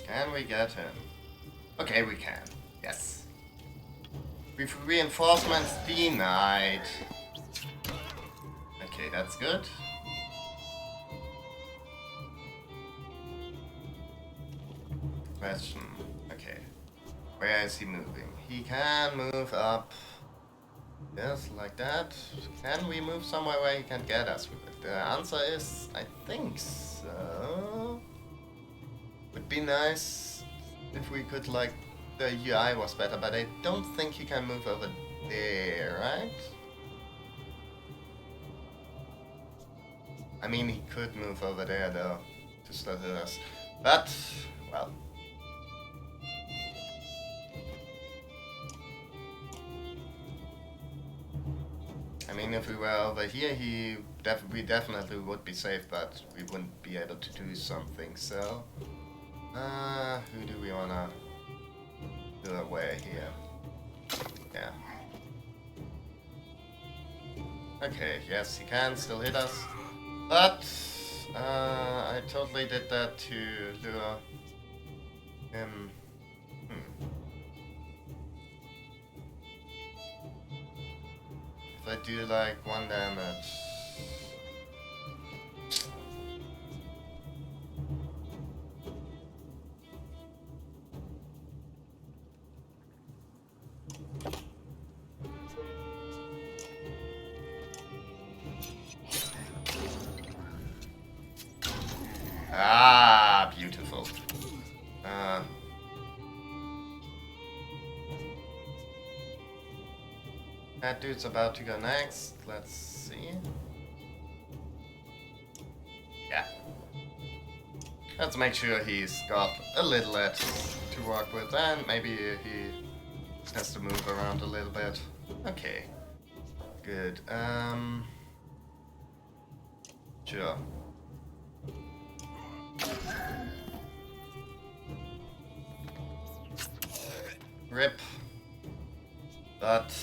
Can we get him? Okay, we can. Yes. With reinforcements denied. Okay, that's good. Question. Okay. Where is he moving? He can move up. Yes, like that. Can we move somewhere where he can get us with it? The answer is, I think so. Would be nice if we could, like, the UI was better, but I don't think he can move over there, right? I mean, he could move over there, though, to still hit us. But, well. I mean, if we were over here, we definitely would be safe, but we wouldn't be able to do something, so... who do we wanna do away here? Yeah. Okay, yes, he can still hit us, but I totally did that to lure him. If I do like 1 damage. Ah, beautiful. That dude's about to go next. Let's see. Yeah. Let's make sure he's got a little less to work with, and maybe he has to move around a little bit. Okay. Good. Sure. Rip. But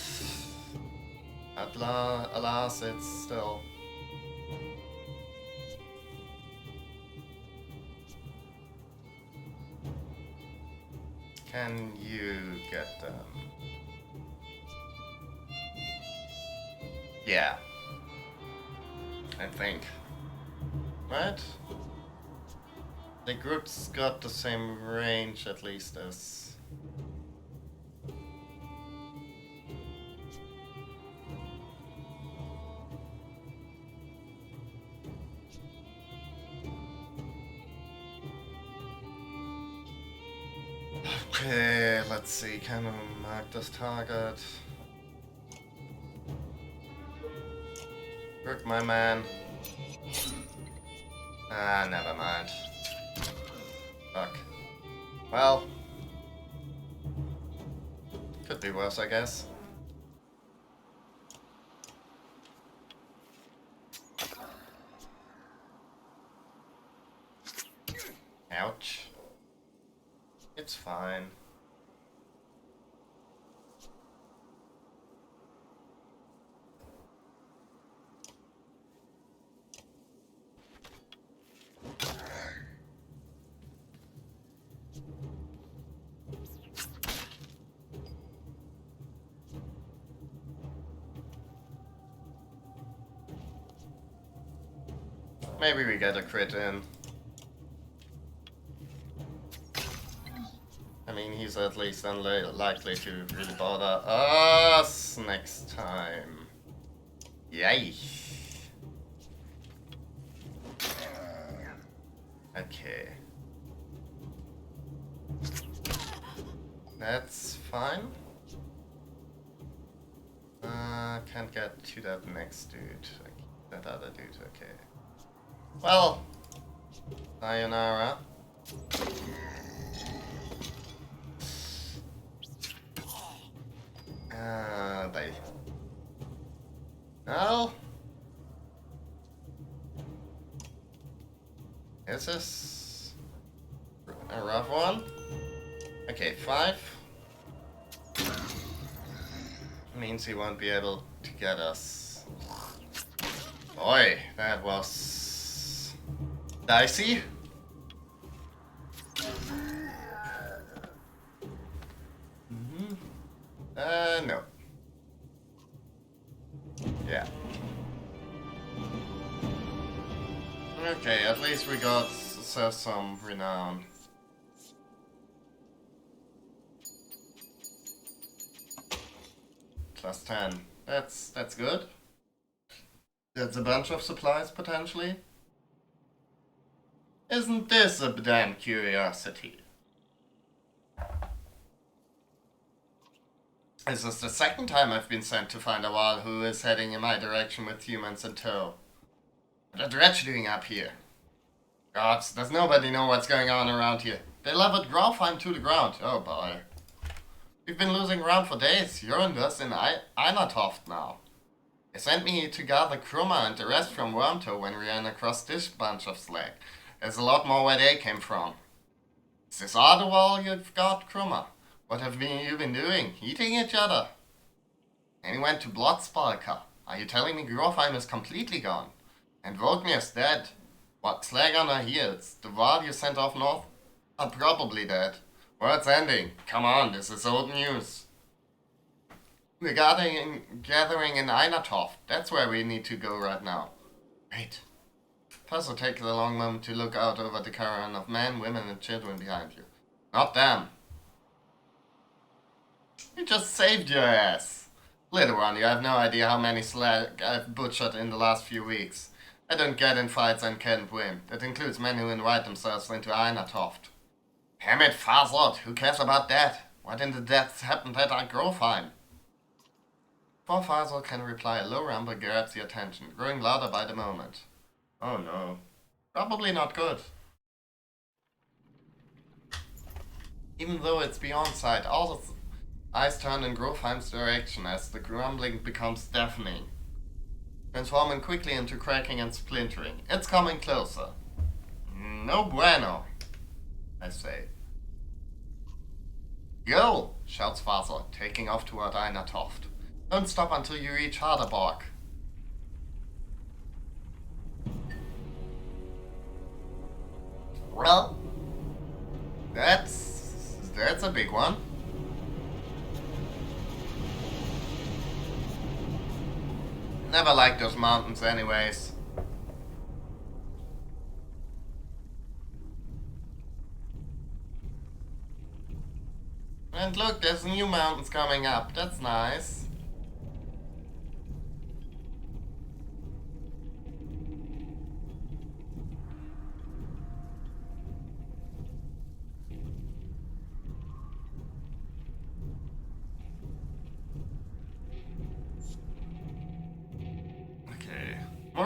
alas, it's still... Can you get them? Yeah. I think. Right? The group's got the same range at least as... Okay, let's see. Can we mark this target? Work, my man. Ah, never mind. Fuck. Well, could be worse, I guess. Ouch. It's fine. Maybe we get a crit in. I mean, he's at least unlikely to really bother us next time. Yay. Okay. That's fine. Can't get to that next dude. That other dude, okay. Well, sayonara. They. No. Is this a rough one? Okay, 5. Means he won't be able to get us. Boy, that was dicey. No. Yeah. Okay, at least we got some renown. Plus 10. That's good. That's a bunch of supplies, potentially. Isn't this a damn curiosity? This is the second time I've been sent to find a wall who is heading in my direction with humans in tow. What are the Dredge doing up here? Gods, does nobody know what's going on around here? They leveled Grofheim to the ground. Oh boy. We've been losing ground for days. You're in us in Einartoughed now. They sent me to gather Krumma and the rest from Wormtow when we ran across this bunch of slag. There's a lot more where they came from. Is this all the wall you've got, Krumma? What have you been doing? Eating each other? And we went to Bloodspalka. Are you telling me Grofheim is completely gone? And Vognir's dead? What slag on our heels? The wall you sent off north? Are probably dead. World's ending. Come on, this is old news. We're gathering in Einartoughed. That's where we need to go right now. Wait. First will take a long moment to look out over the caravan of men, women, and children behind you. Not them. You just saved your ass. Little one, you have no idea how many slag I've butchered in the last few weeks. I don't get in fights and can't win. That includes men who invite themselves into Einartoughed. Damn it, Farzot, who cares about that? What in the depths happened at Grofheim? Before Farzot can reply, a low rumble grabs the attention, growing louder by the moment. Oh no. Probably not good. Even though it's beyond sight, all the eyes turn in Grofheim's direction as the grumbling becomes deafening, transforming quickly into cracking and splintering. It's coming closer. No bueno, I say. Go! Shouts Farzot, taking off toward Einartoughed. Don't stop until you reach Harderborg. Well, that's a big one. Never liked those mountains anyways. And look, there's new mountains coming up. That's nice.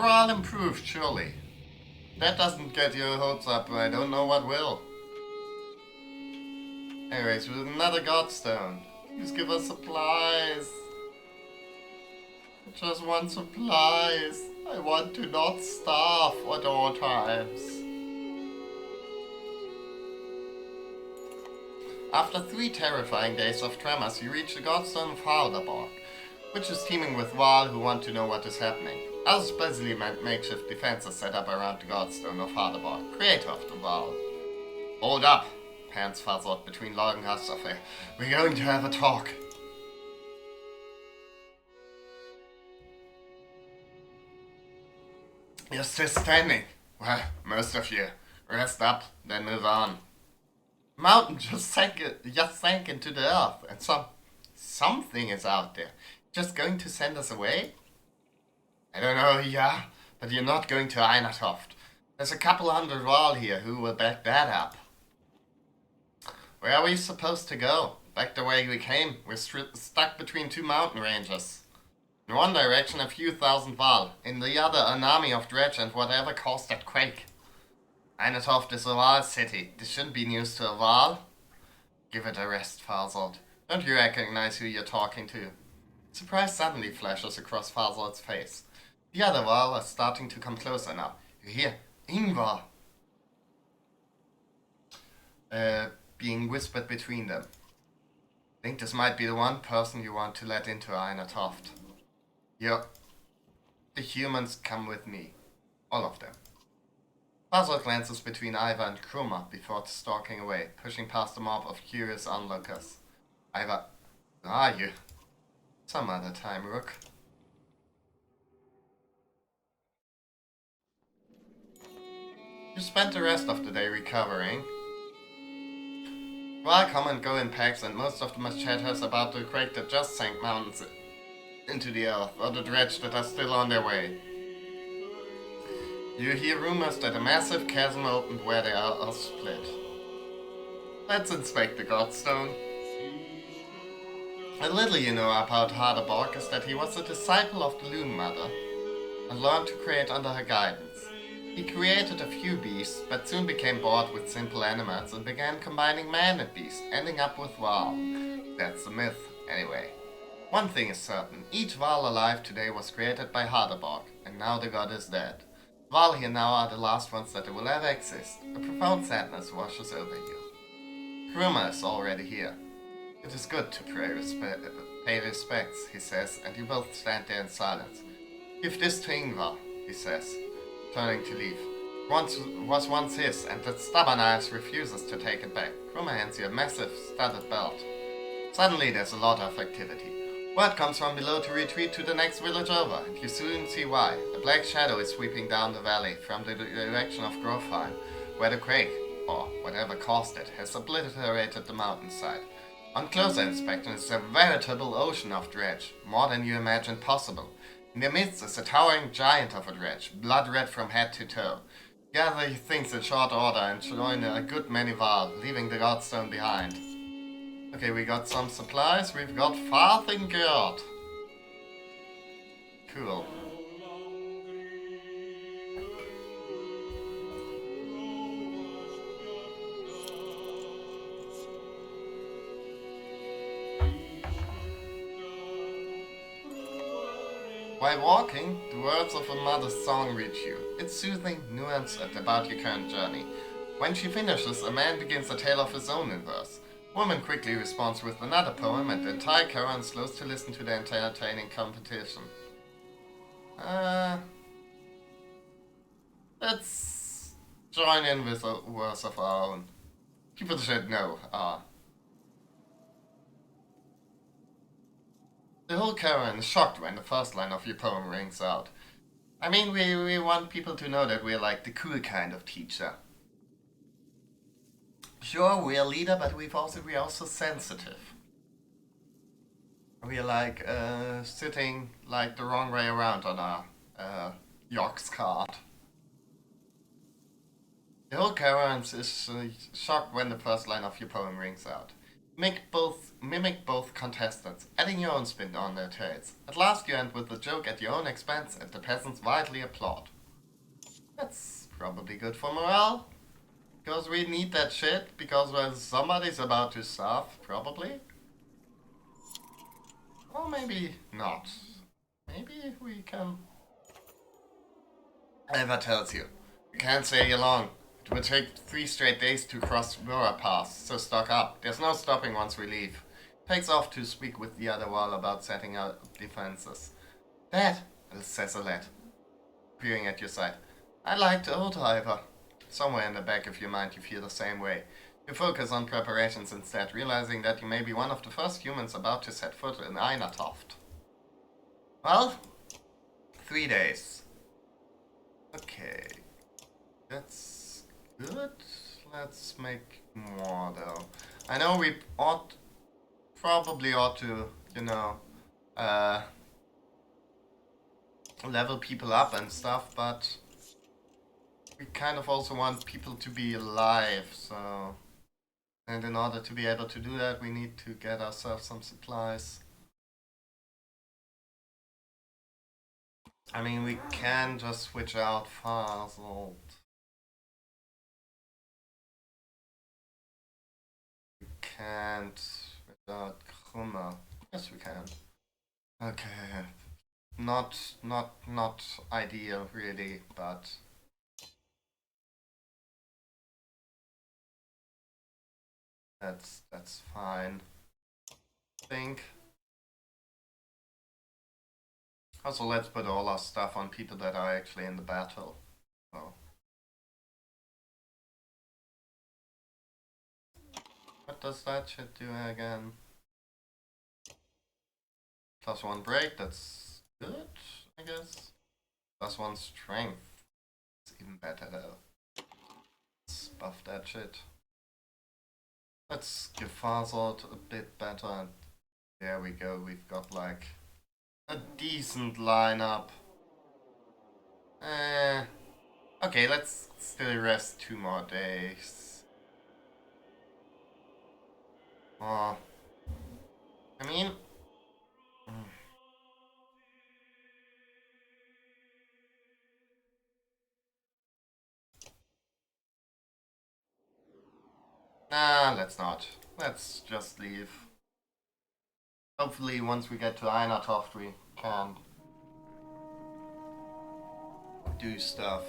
Morale improved, surely. That doesn't get your hopes up, I don't know what will. Anyways, with another Godstone. Please give us supplies. I just want supplies. I want to not starve at all times. After 3 terrifying days of tremors, you reach the Godstone of Halderborg, which is teeming with Val who want to know what is happening. Others busily makeshift defenses set up around the Godstone of Halderborg, creator of the Val. Hold up, pants fuzzled between long huffs of air. We're going to have a talk. You're still standing. Well, most of you. Rest up, then move on. Mountain just sank into the earth, and something is out there. Just going to send us away? I don't know, yeah, but you're not going to Einartoughed. There's a couple hundred Val here who will back that up. Where are we supposed to go? Back the way we came. We're stuck between 2 mountain ranges. In one direction a few thousand Val, in the other an army of dredge and whatever caused that quake. Einartoughed is a Val city. This shouldn't be news to a Val. Give it a rest, Farzald. Don't you recognize who you're talking to? Surprise suddenly flashes across Farzald's face. The other Val are starting to come closer now. You hear? Ingvar! Being whispered between them. Think this might be the one person you want to let into Einartoughed. Yeah. The humans come with me. All of them. Farzald glances between Ivar and Kruma before stalking away, pushing past a mob of curious onlookers. Ivar, who are you? Some other time, Rook. You spent the rest of the day recovering. Val come and go in packs, and most of them must chatters about the quake that just sank mountains into the earth, or the dredge that are still on their way. You hear rumors that a massive chasm opened where they are split. Let's inspect the Godstone. A little you know about Halderborg is that he was a disciple of the Loom Mother, and learned to create under her guidance. He created a few beasts, but soon became bored with simple animals and began combining man and beast, ending up with Val. That's the myth, anyway. One thing is certain, each Val alive today was created by Halderborg, and now the god is dead. Val here now are the last ones that will ever exist. A profound sadness washes over you. Kruma is already here. It is good to pay respects, he says, and you both stand there in silence. Give this to Ingvar, he says, turning to leave. Was once his, and that stubborn ass refuses to take it back. Kruma hands you a massive, studded belt. Suddenly there's a lot of activity. Word comes from below to retreat to the next village over, and you soon see why. A black shadow is sweeping down the valley from the direction of Grofheim, where the quake, or whatever caused it, has obliterated the mountainside. On closer inspection it's a veritable ocean of dredge, more than you imagined possible. In their midst is a towering giant of a dredge, blood red from head to toe. Gather things in short order and join a good many Val, leaving the Godstone behind. Okay, we got some supplies. We've got Farthingerd. Cool. While walking, the words of a mother's song reach you. It's soothing, nuanced about your current journey. When she finishes, a man begins a tale of his own in verse. Woman quickly responds with another poem, and the entire caravan slows to listen to the entertaining competition. Let's join in with a verse of our own. People should know. The whole caravan is shocked when the first line of your poem rings out. I mean, we want people to know that we're like the cool kind of teacher. Sure, we're a leader, but we're also sensitive. We're like sitting like the wrong way around on our Yox cart. The whole caravan is shocked when the first line of your poem rings out. Mimic both contestants, adding your own spin on their tales. At last you end with the joke at your own expense, and the peasants widely applaud. That's probably good for morale. Because we need that shit, because when somebody's about to starve, probably. Or maybe not. Maybe we can... Eva tells you. You can't stay long. It will take 3 straight days to cross Mura Pass, so stock up. There's no stopping once we leave. Takes off to speak with the other wall about setting up defenses. Dad, says Alette, peering at your side. I liked old Ivor. Somewhere in the back of your mind you feel the same way. You focus on preparations instead, realizing that you may be one of the first humans about to set foot in Einartoughed. Well, 3 days. Okay. That's good. Let's make more though. I know we probably ought to, level people up and stuff, but we kind of also want people to be alive, so... And in order to be able to do that, we need to get ourselves some supplies. I mean, we can just switch out Faselt. We can't without Krummer. Yes, we can. Okay. Not ideal, really, but... That's fine. I think. Also, let's put all our stuff on people that are actually in the battle. So. What does that shit do again? +1 break, that's good, I guess. +1 strength. It's even better though. Let's buff that shit. Let's give Farzot a bit better. There we go, we've got like a decent lineup. Okay, let's still rest 2 more days. Oh, I mean... Nah, let's not. Let's just leave. Hopefully once we get to Einartoughed we can do stuff.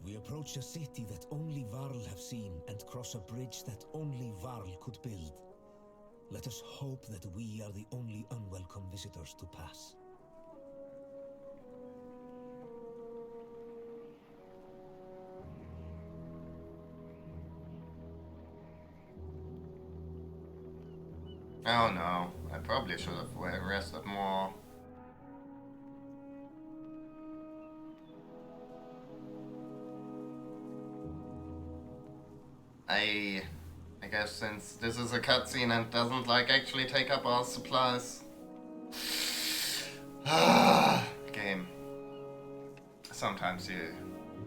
We approach a city that only Varl have seen and cross a bridge that only Varl could build. Let us hope that we are the only unwelcome visitors to pass. Oh no, I probably should have rested more. I guess since this is a cutscene and doesn't like actually take up our supplies. Game. Sometimes you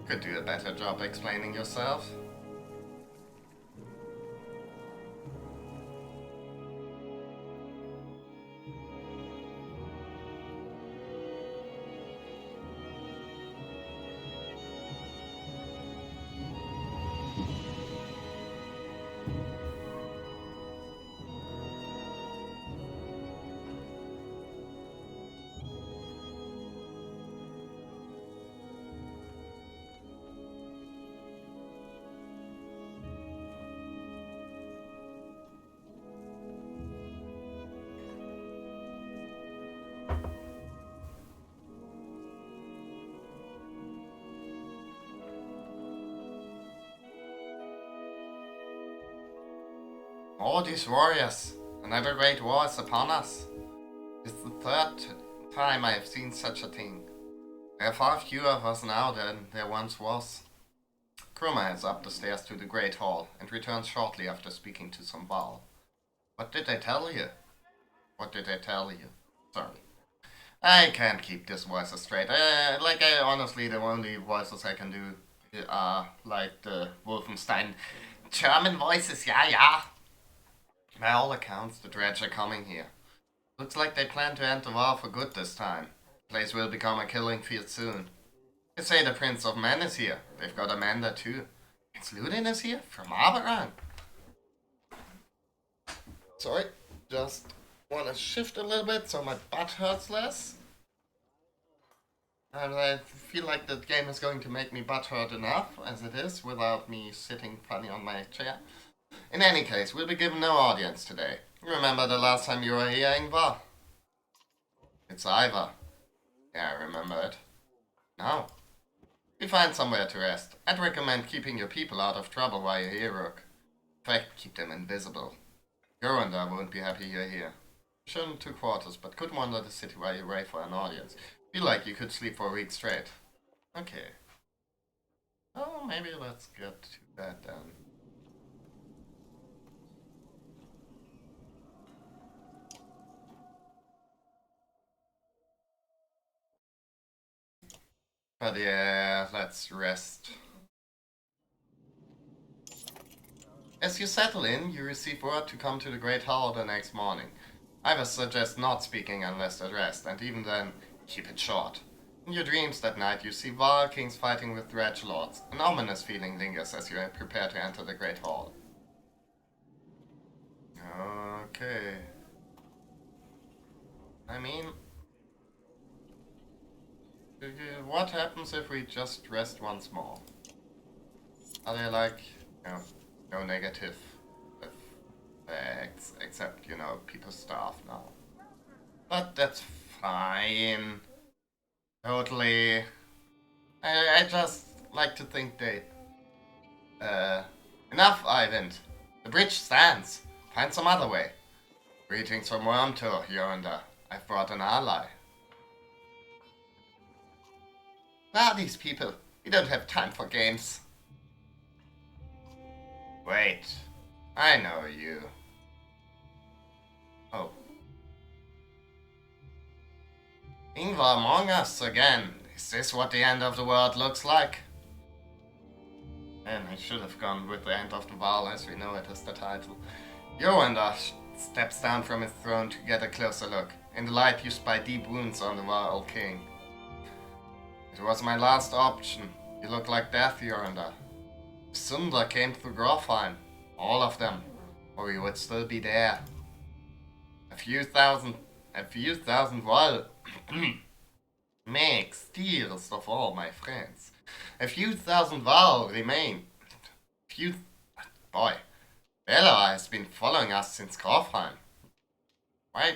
could do a better job explaining yourself. All these warriors, another great war is upon us. It's the 3rd time I have seen such a thing. There are far fewer of us now than there once was. Krummer heads up the stairs to the Great Hall and returns shortly after speaking to some Val. What did they tell you? What did they tell you? Sorry. I can't keep these voices straight. Honestly, the only voices I can do like the Wolfenstein German voices, yeah. By all accounts, the Dredge are coming here. Looks like they plan to end the war for good this time. The place will become a killing field soon. They say the Prince of Men is here. They've got Amanda too. It's Ludin is here? From Aberrang. Sorry, just want to shift a little bit so my butt hurts less. And I feel like the game is going to make me butthurt enough as it is without me sitting funny on my chair. In any case, we'll be given no audience today. Remember the last time you were here, Ingvar? It's Ivar. Yeah, I remember it. Now, we find somewhere to rest. I'd recommend keeping your people out of trouble while you're here, Rook. In fact, keep them invisible. Jorundar won't be happy you're here. Shown 2 quarters, but could wander the city while you wait for an audience. Feel like you could sleep for a week straight. Okay. Oh, maybe let's get to that then. But yeah, let's rest. As you settle in, you receive word to come to the Great Hall the next morning. I would suggest not speaking unless at rest, and even then, keep it short. In your dreams that night, you see Val Kings fighting with Dredge Lords. An ominous feeling lingers as you prepare to enter the Great Hall. Okay. I mean, what happens if we just rest once more? Are there like, no negative effects, except, people starve now. But that's fine. Totally. I just like to think they... enough, Ivan. The bridge stands. Find some other way. Greetings from Wormtour, Yonder. I've brought an ally. Where are these people? We don't have time for games. Wait. I know you. Oh. Ingvar among us again. Is this what the end of the world looks like? And I should have gone with the end of the world as we know it as the title. Yonder steps down from his throne to get a closer look. In the light you spy deep wounds on the Wild King. It was my last option. You look like death, Yonder. Sundra came through Grofheim. All of them. Or we would still be there. A few thousand well, make steals of all my friends. A few thousand val remain. Boy, Bella has been following us since Grofheim. Why?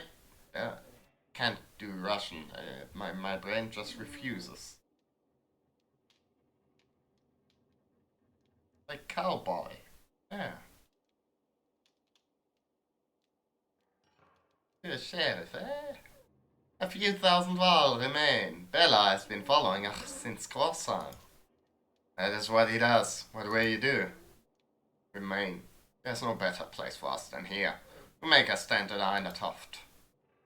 Can't do Russian. My brain just refuses. Like cowboy. Yeah. The sheriff, eh? A few thousand val remain. Bella has been following us since Grofheim. That is what he does. What will you do? Remain. There's no better place for us than here. We make a stand at Einartoughed.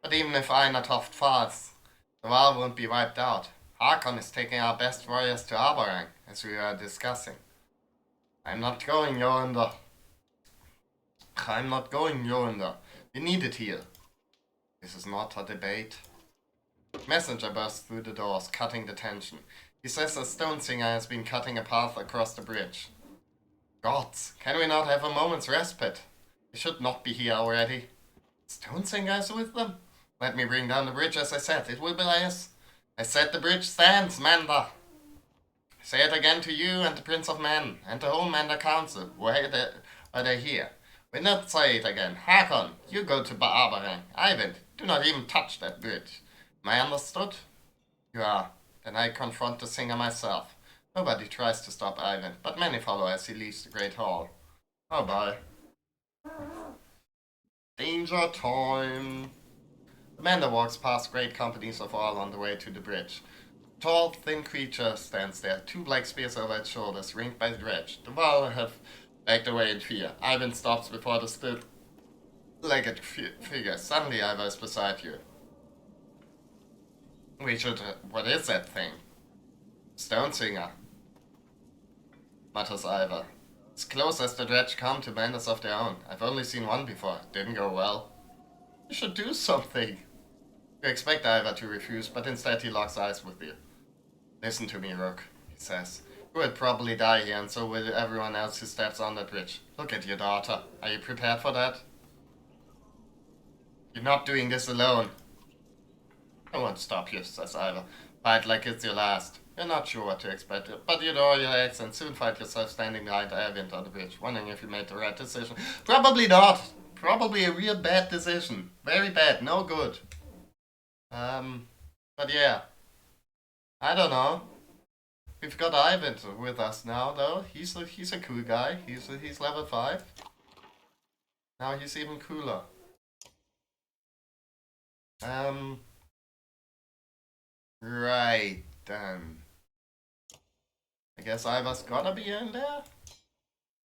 But even if Einartoughed falls, the Val won't be wiped out. Hakon is taking our best warriors to Aberrang, as we were discussing. I'm not going yonder. We need it here. This is not a debate. Messenger bursts through the doors, cutting the tension. He says a stone singer has been cutting a path across the bridge. Gods, can we not have a moment's respite? They should not be here already. Stone singer is with them? Let me bring down the bridge as I said. It will be less. I said the bridge stands, Manda. I say it again to you and the Prince of Men and the whole Manda Council. Why are they here? We not say it again. Hakon, you go to Aberrang. Ivan, do not even touch that bridge. Am I understood? You are. Then I confront the singer myself. Nobody tries to stop Ivan, but many follow as he leaves the Great Hall. Oh bye. Danger time. Amanda walks past great companies of all on the way to the bridge. A tall, thin creature stands there, 2 black spears over its shoulders, ringed by the dredge. The Val have backed away in fear. Ivan stops before the still-legged figure. Suddenly, Ivar is beside you. We should... what is that thing? Stone Singer. mutters Ivor. As close as the dredge come to bandits of their own. I've only seen one before. Didn't go well. You should do something. You expect Ivor to refuse, but instead he locks eyes with you. Listen to me, Rook, he says. You will probably die here, and so will everyone else who steps on that bridge. Look at your daughter. Are you prepared for that? You're not doing this alone. I won't stop you, says Ivor. Fight like it's your last. You're not sure what to expect, but you lower your legs and soon find yourself standing behind Erwind on the bridge, wondering if you made the right decision. Probably not. Probably a real bad decision. Very bad. No good. But yeah. I don't know. We've got Erwind with us now, though. He's a cool guy. He's level 5. Now he's even cooler. Right then. I guess Ivor's gotta be in there?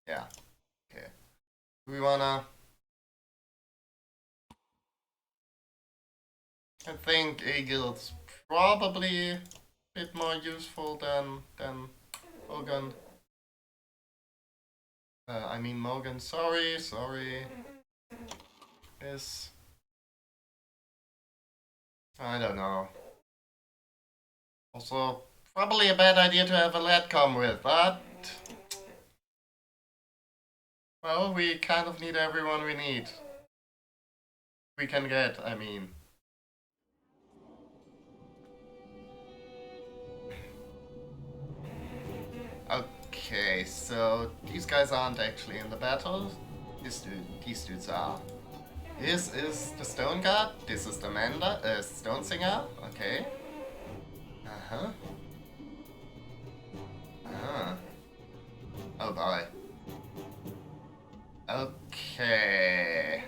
Yeah. Okay. Do we wanna... I think Eagle's probably a bit more useful than Mogan. I mean Mogan, sorry. Is... I don't know. Also, probably a bad idea to have a lad come with, but... Well, we kind of need everyone we need. We can get, I mean... Okay, so these guys aren't actually in the battle. These dudes are. This is the Stone Guard, this is the Stone Singer, okay. Uh-huh. Oh boy. Okay.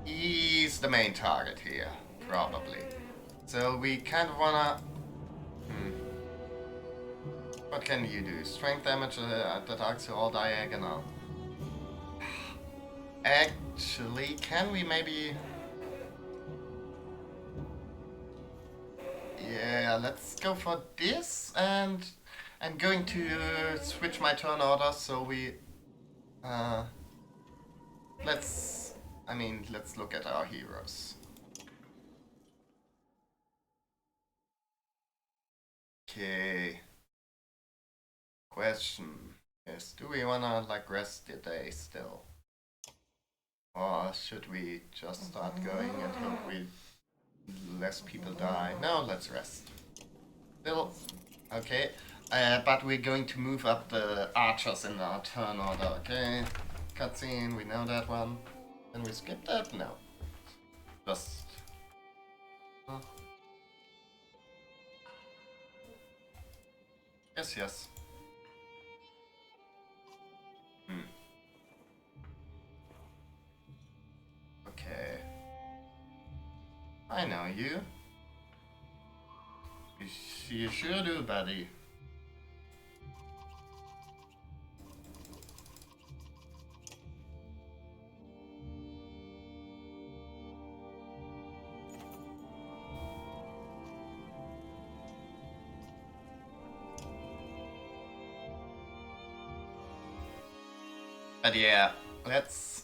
He's the main target here, probably. So we kind of wanna... What can you do? Strength damage that attacks you all diagonal. Actually, can we maybe... Yeah, let's go for this, and I'm going to switch my turn order so we... let's look at our heroes. Okay. Question is, do we wanna like rest the day still? Or should we just start going and hope less people die? No, let's rest. Still, okay. But we're going to move up the archers in our turn order, okay? Cutscene, we know that one. Can we skip that? No. Just... Yes. Okay. I know you. You sure do, buddy. But yeah, let's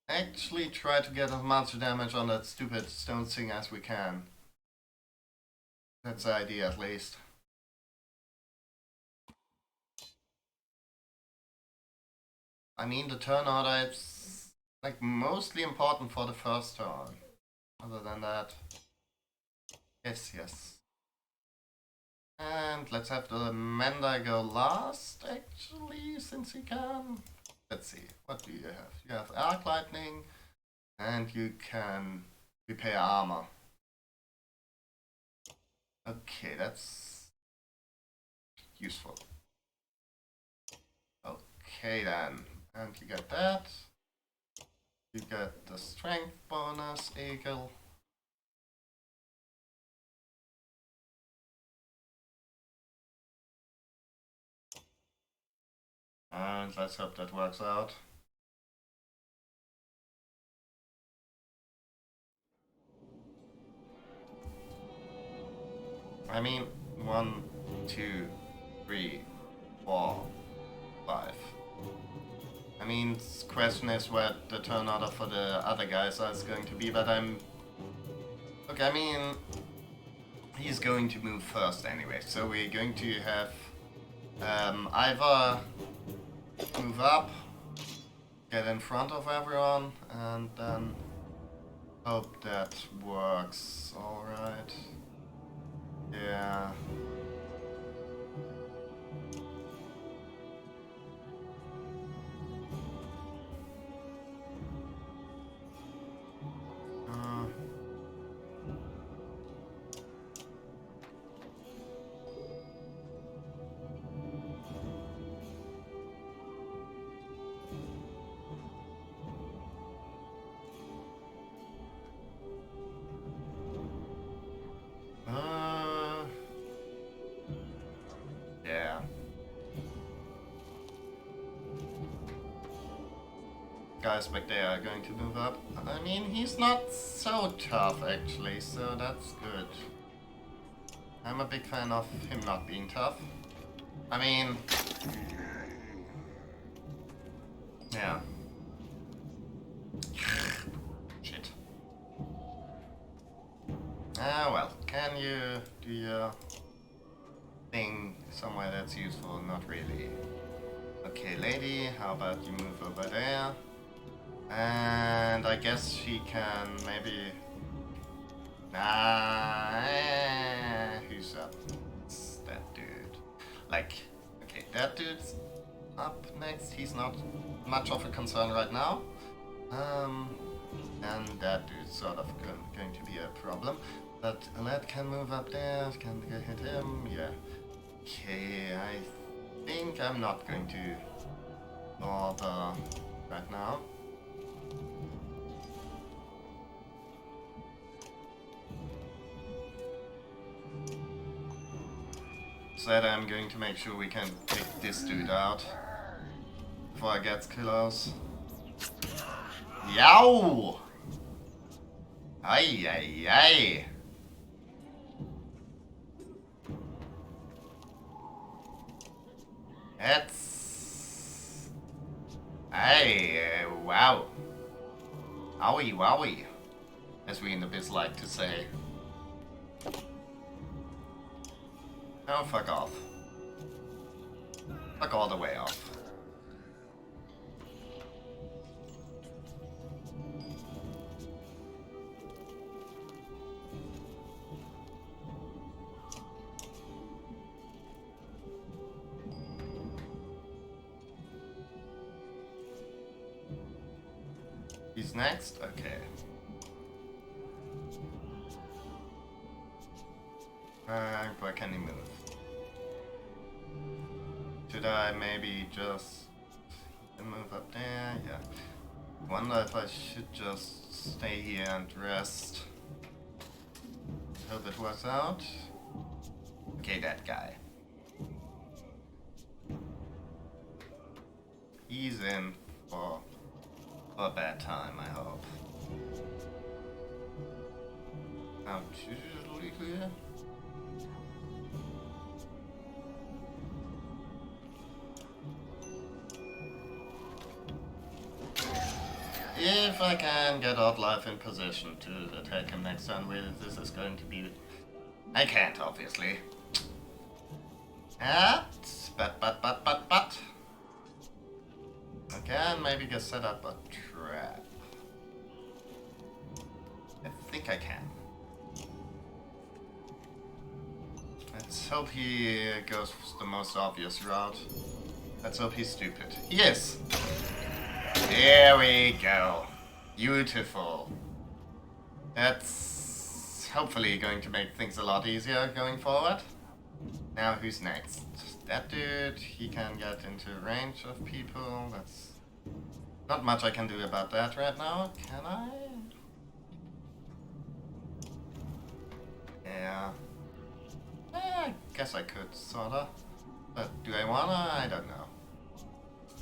actually try to get as much damage on that stupid stone thing as we can. That's the idea, at least. I mean, the turn order is like mostly important for the first turn. Other than that, yes. And let's have the Mender go last, actually, since he can. Let's see, what do you have? You have Arc Lightning, and you can repair armor. Okay, that's useful. Okay then, and you get that. You get the strength bonus, Eagle. And let's hope that works out. I mean, 1, 2, 3, 4, 5. I mean, question is what the turn order for the other guys is going to be, but look, I mean, he's going to move first anyway, so we're going to have either move up, get in front of everyone, and then hope that works. Alright. Yeah. Yeah. Guys back there are going to move up. I mean, he's not so tough actually, so that's good. I'm a big fan of him not being tough. I mean, yeah. Shit. Ah, well, can you do your thing somewhere that's useful? Not really. Okay, lady, how about you move over there? And I guess she can maybe... who's up? It's that dude. Like, okay, that dude's up next. He's not much of a concern right now. And that dude's sort of going to be a problem. But Alette can move up there, can hit him, yeah. Okay, I think I'm not going to bother right now. Instead, I'm going to make sure we can take this dude out before I get close. Yow! Ay, ay, ay. That's... Ay, wow. Owie, wowie. As we in the biz like to say. Oh, fuck off. Fuck all the way off. He's next? Okay. Where can he move? Should I maybe just move up there? Yeah. Wonder if I should just stay here and rest. Hope it works out. Okay, that guy. He's in for a bad time, I hope. Now, totally clear. If I can get Oddlife in position to attack him next turn, this is going to be... I can't, obviously. But. I can maybe just set up a trap. I think I can. Let's hope he goes the most obvious route. Let's hope he's stupid. He is! There we go. Beautiful. That's hopefully going to make things a lot easier going forward. Now who's next? That dude, he can get into range of people. That's not much I can do about that right now, can I? Yeah. I guess I could, sorta. But do I wanna? I don't know.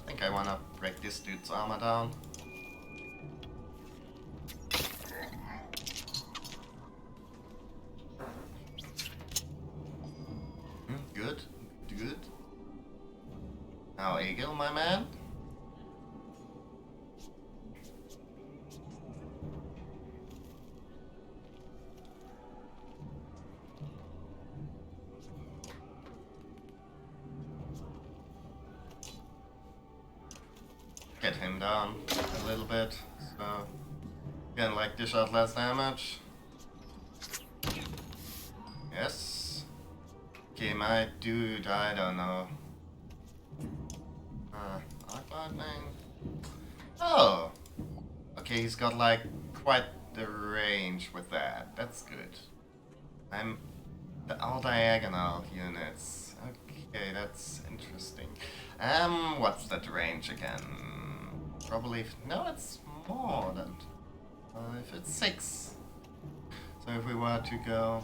I think I wanna break this dude's armor down. Eagle, my man. Get him down a little bit, so again, like dish out less damage. Yes. Okay, my dude, I don't know. Arc lightning. Oh. Okay, he's got like quite the range with that. That's good. I'm all diagonal units. Okay, that's interesting. What's that range again? Probably no, it's more than if it's 6. So if we were to go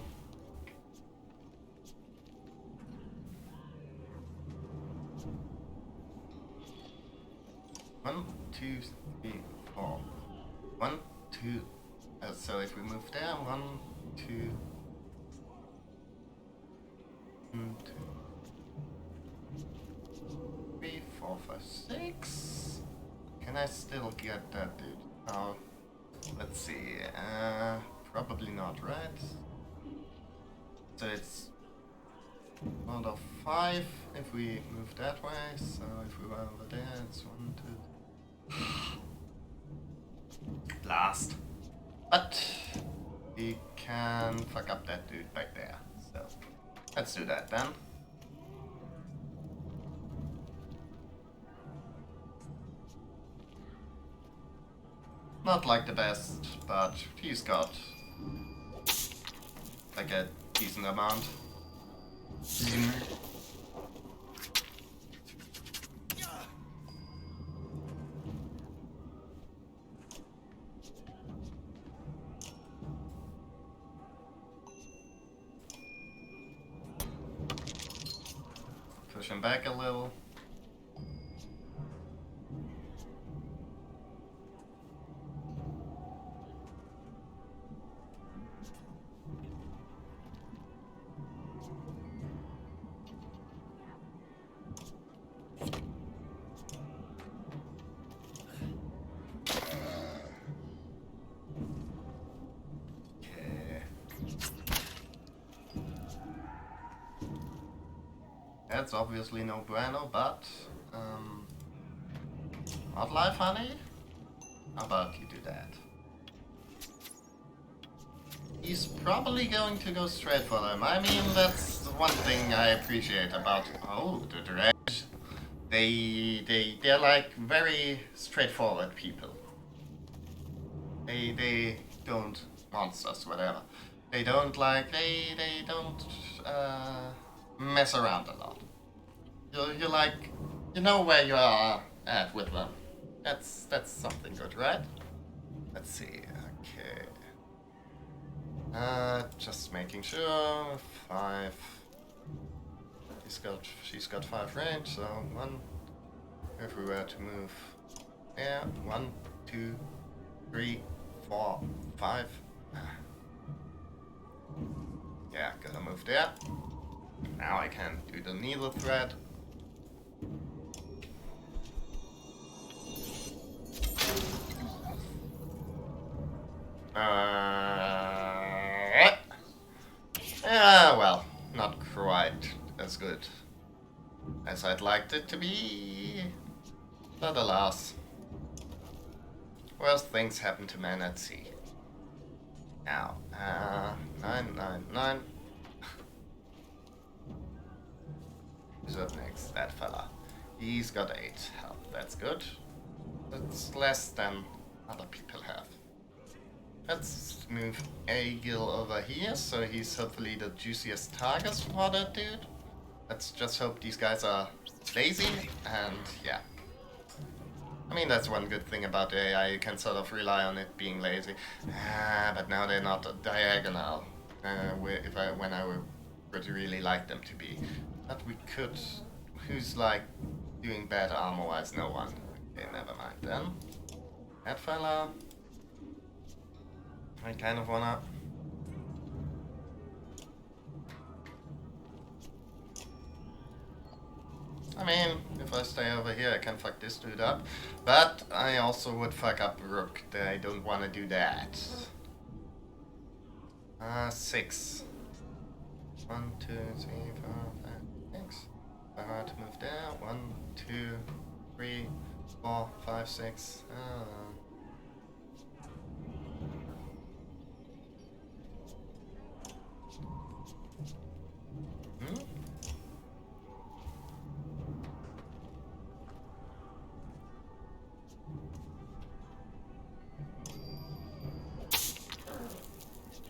1, 2, 3, 4. 1, 2. So if we move there, 1, 2, 1, 2, 3, 4, 5, 6. Can I still get that, dude? Oh, let's see. Probably not, right? So it's out of 5 if we move that way. So if we were over there, it's 1, 2. Blast. But we can fuck up that dude back there. So let's do that then. Not like the best, but he's got like a decent amount. Push him back a little. That's obviously no bueno, but wildlife honey? How about you do that? He's probably going to go straight for them. I mean, that's the one thing I appreciate about the dredge. They're like very straightforward people. They don't monsters, whatever. They don't like they don't mess around a lot. You like you know where you are at with them. That's something good, right? Let's see. Okay. Just making sure. 5. She's got 5 range, so 1. If we were to move, yeah, 1, 2, 3, 4, 5. Yeah, gonna move there. Now I can do the needle thread. Well, not quite as good as I'd liked it to be, but alas. Worst things happen to men at sea. Now, 9, 9, 9. Who's up next? That fella. He's got 8 health. That's good. That's less than other people have. Let's move Egil over here, so he's hopefully the juiciest target for that dude. Let's just hope these guys are lazy, and yeah. I mean, that's one good thing about the AI, you can sort of rely on it being lazy. But now they're not diagonal, when I would really like them to be. But we could... Who's, like, doing bad armor-wise? No one. Okay, never mind then. That fella... I kind of wanna... I mean, if I stay over here, I can fuck this dude up. But I also would fuck up Rook. I don't want to do that. 6. 1, 2, 3, 4, 5, 6. I want to move there. 1, 2, 3, 4, 5, 6.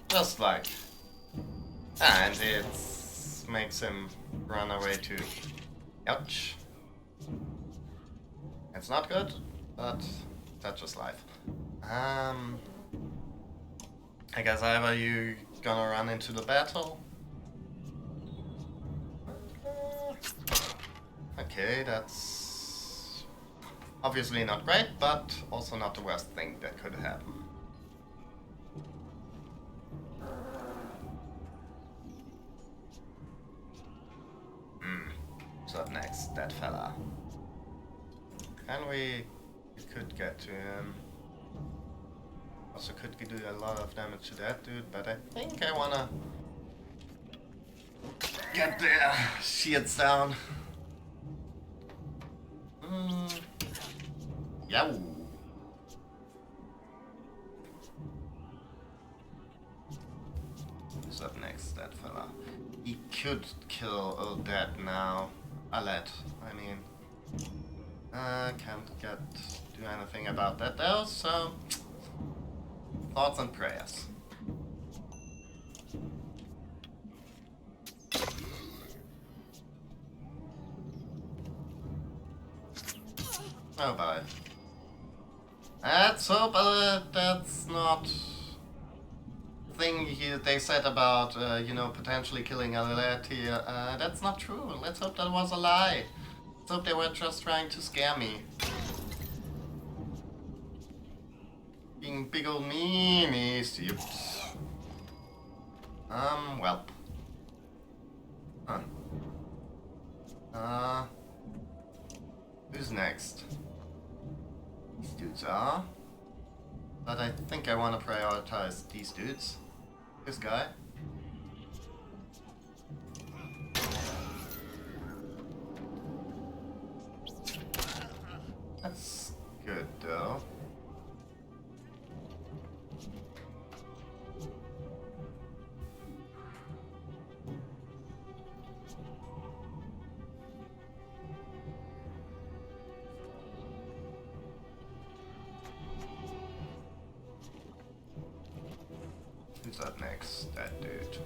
Just like. And it makes him run away too. Ouch. It's not good, but that's just life. I guess either you gonna run into the battle. Okay, that's obviously not great, but also not the worst thing that could happen. What's up next? That fella. Can we could get to him. Also could do a lot of damage to that dude, but I think I wanna get their shields down. Yow. Who's up next? That fella. He could kill Odette now. Alet, I mean. Can't do anything about that though, so thoughts and prayers. Oh bye. Let's hope that's not thing they said about you know, potentially killing Alet here. That's not true. Let's hope that was a lie. Let's hope they were just trying to scare me. Being big old meanies, yips. Well. Huh. Who's next? These dudes are. But I think I want to prioritize these dudes. This guy. That's good though. Who's up next? That dude.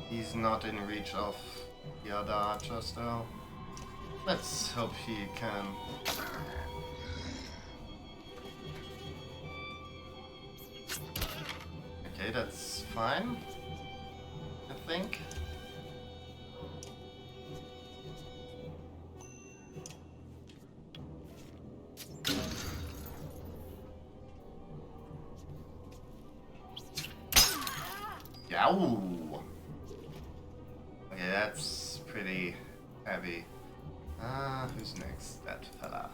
He's not in reach of the other archers though. Let's hope he can. Okay, that's fine. I think. Yow! Okay, that's pretty heavy. Who's next? That fella.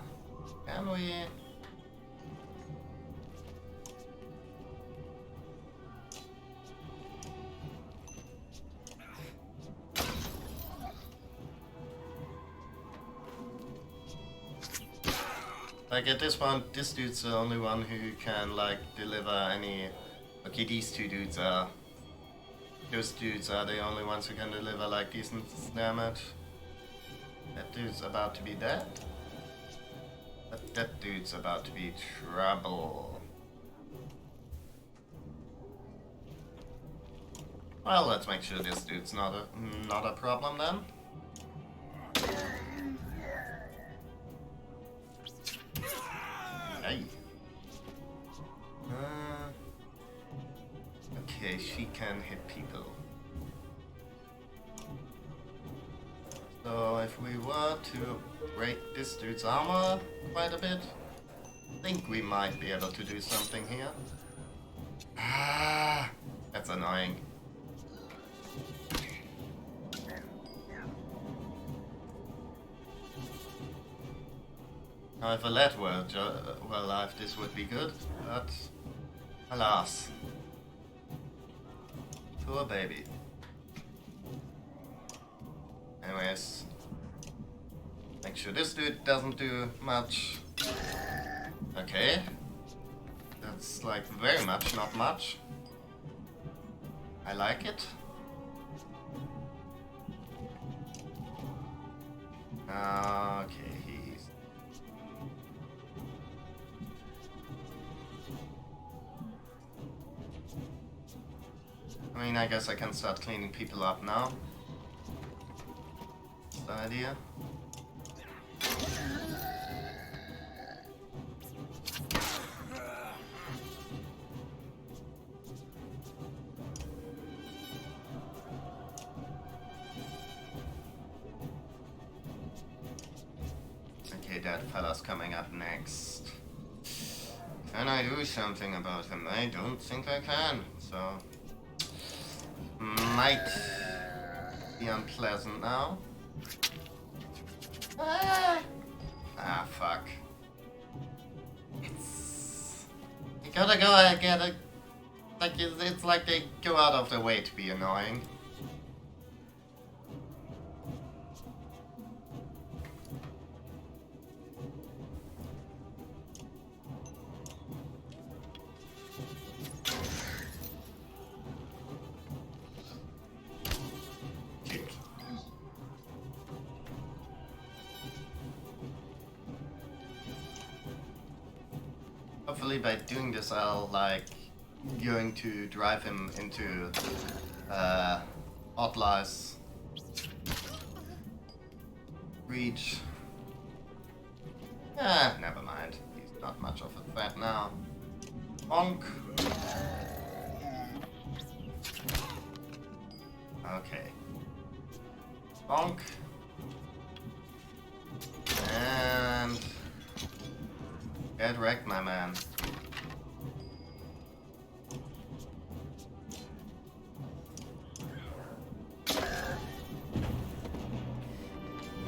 Can we? Like at this point, this dude's the only one who can like deliver any. Okay, these two dudes are. Those dudes are the only ones who can deliver like decent damage. That dude's about to be dead. But that dude's about to be trouble. Well, let's make sure this dude's not a problem then. Hey. Okay, she can hit people. So if we were to break this dude's armor quite a bit, I think we might be able to do something here. Ah, that's annoying. Now, if a lad were alive, this would be good, but alas. Poor baby. Anyways, make sure this dude doesn't do much. Okay. That's like very much, not much. I like it. Okay, he's... I mean, I guess I can start cleaning people up now. That's the idea. Okay, that fella's coming up next. Can I do something about him? I don't think I can, so... might be unpleasant now. Ah, fuck. It's... You gotta go and get a... Like, it's like they go out of their way to be annoying. Hopefully by doing this I'll like going to drive him into Otli's reach. Ah, never mind. He's not much of a threat now. Bonk. Okay. Bonk. And get wrecked, my man.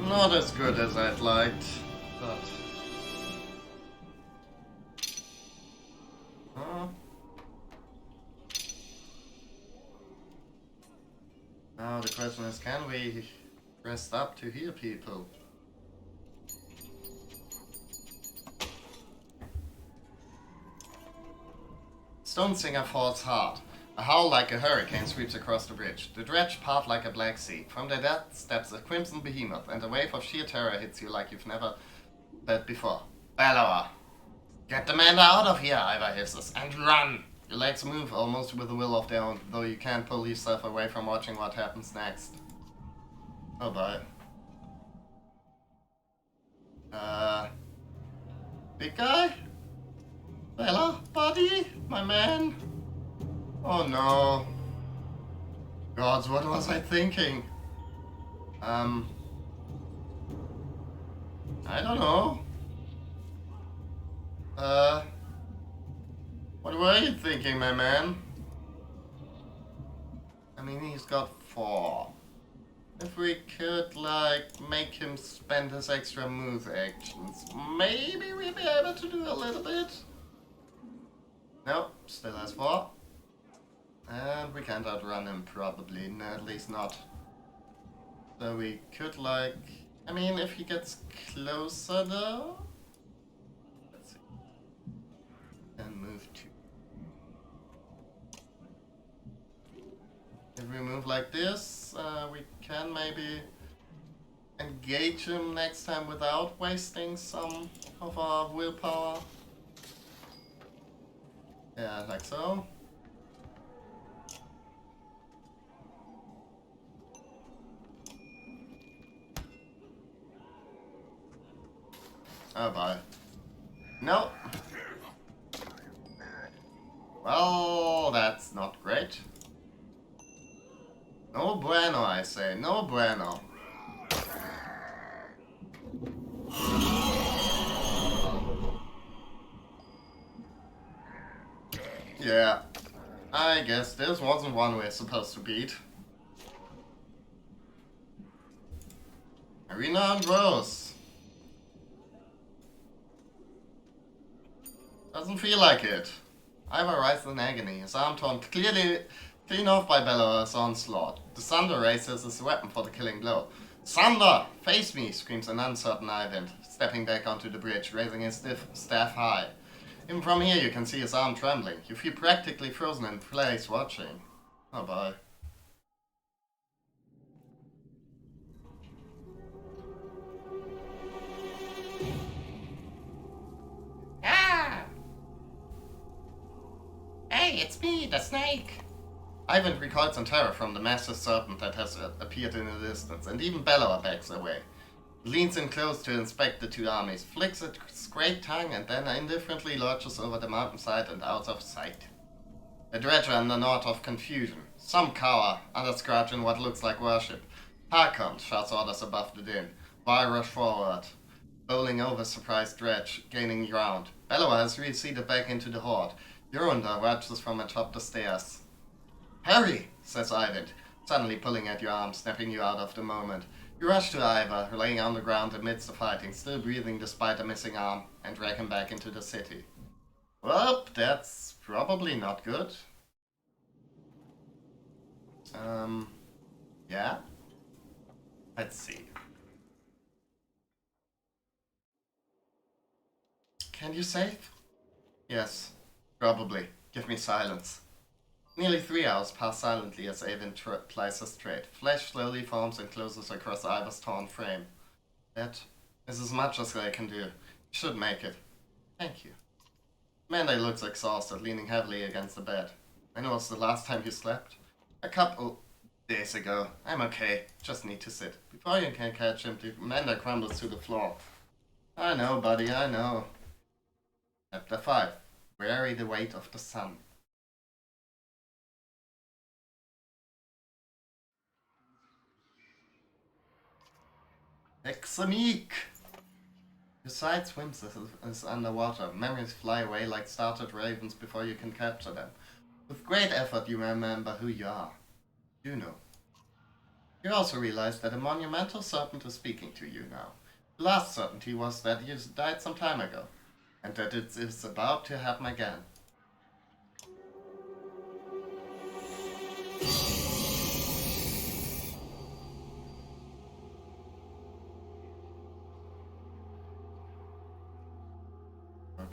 Not as good as I'd liked, but... Now the question is, can we rest up to heal people? Stone Singer falls hard. A howl like a hurricane sweeps across the bridge. The dredge part like a black sea. From their depths steps a crimson behemoth, and a wave of sheer terror hits you like you've never felt before. Bellower. Get the man out of here, Ivar hisses, and run! Your legs move almost with a will of their own, though you can't pull yourself away from watching what happens next. Oh boy. Big guy? Bella, buddy? My man? Oh no. Gods, what was I thinking? I don't know. What were you thinking, my man? I mean, he's got 4. If we could, like, make him spend his extra move actions, maybe we'd be able to do a little bit. Nope, still has 4. And we can't outrun him, probably, no, at least not. So we could, like... I mean, if he gets closer, though... Let's see. And move 2. If we move like this, we can maybe engage him next time without wasting some of our willpower. Yeah, like so. Oh boy. No. Well, that's not great. No bueno, I say. No bueno. Yeah. I guess this wasn't one we're supposed to beat. Arena and Rose. Doesn't feel like it. Ivor writhes in agony, his arm torn clean off by Bellower's onslaught. The Thunder raises his weapon for the killing blow. Thunder! Face me! Screams an uncertain Ivan, stepping back onto the bridge, raising his stiff staff high. Even from here you can see his arm trembling. You feel practically frozen in place watching. Oh boy. Ah! Hey, it's me, the snake! Ivan recoils in terror from the massive serpent that has appeared in the distance, and even Bellower backs away. He leans in close to inspect the two armies, flicks its great tongue, and then indifferently lurches over the mountainside and out of sight. The dredger in the knot of confusion. Some cower, others crouch in what looks like worship. Harkon shouts orders above the din. Vi rush forward, bowling over surprised dredge, gaining ground. Bellower has receded back into the horde. Jorunda watches from atop the stairs. Hurry, says Ivan, suddenly pulling at your arm, snapping you out of the moment. You rush to Ivor, laying on the ground amidst the fighting, still breathing despite a missing arm, and drag him back into the city. Well, that's probably not good. Yeah? Let's see. Can you save? Yes, probably. Give me silence. Nearly 3 hours pass silently as Avon plies his trade. Flesh slowly forms and closes across Ivor's torn frame. That is as much as I can do. You should make it. Thank you. Manday looks exhausted, leaning heavily against the bed. When was the last time you slept? A couple days ago. I'm okay. Just need to sit. Before you can catch him, Manday crumbles to the floor. I know, buddy, I know. Chapter 5. Weary the weight of the sun. Examique! Your side swims is underwater. Memories fly away like startled ravens before you can capture them. With great effort you remember who you are. Juno. You also realize that a monumental serpent is speaking to you now. The last certainty was that you died some time ago, and that it is about to happen again.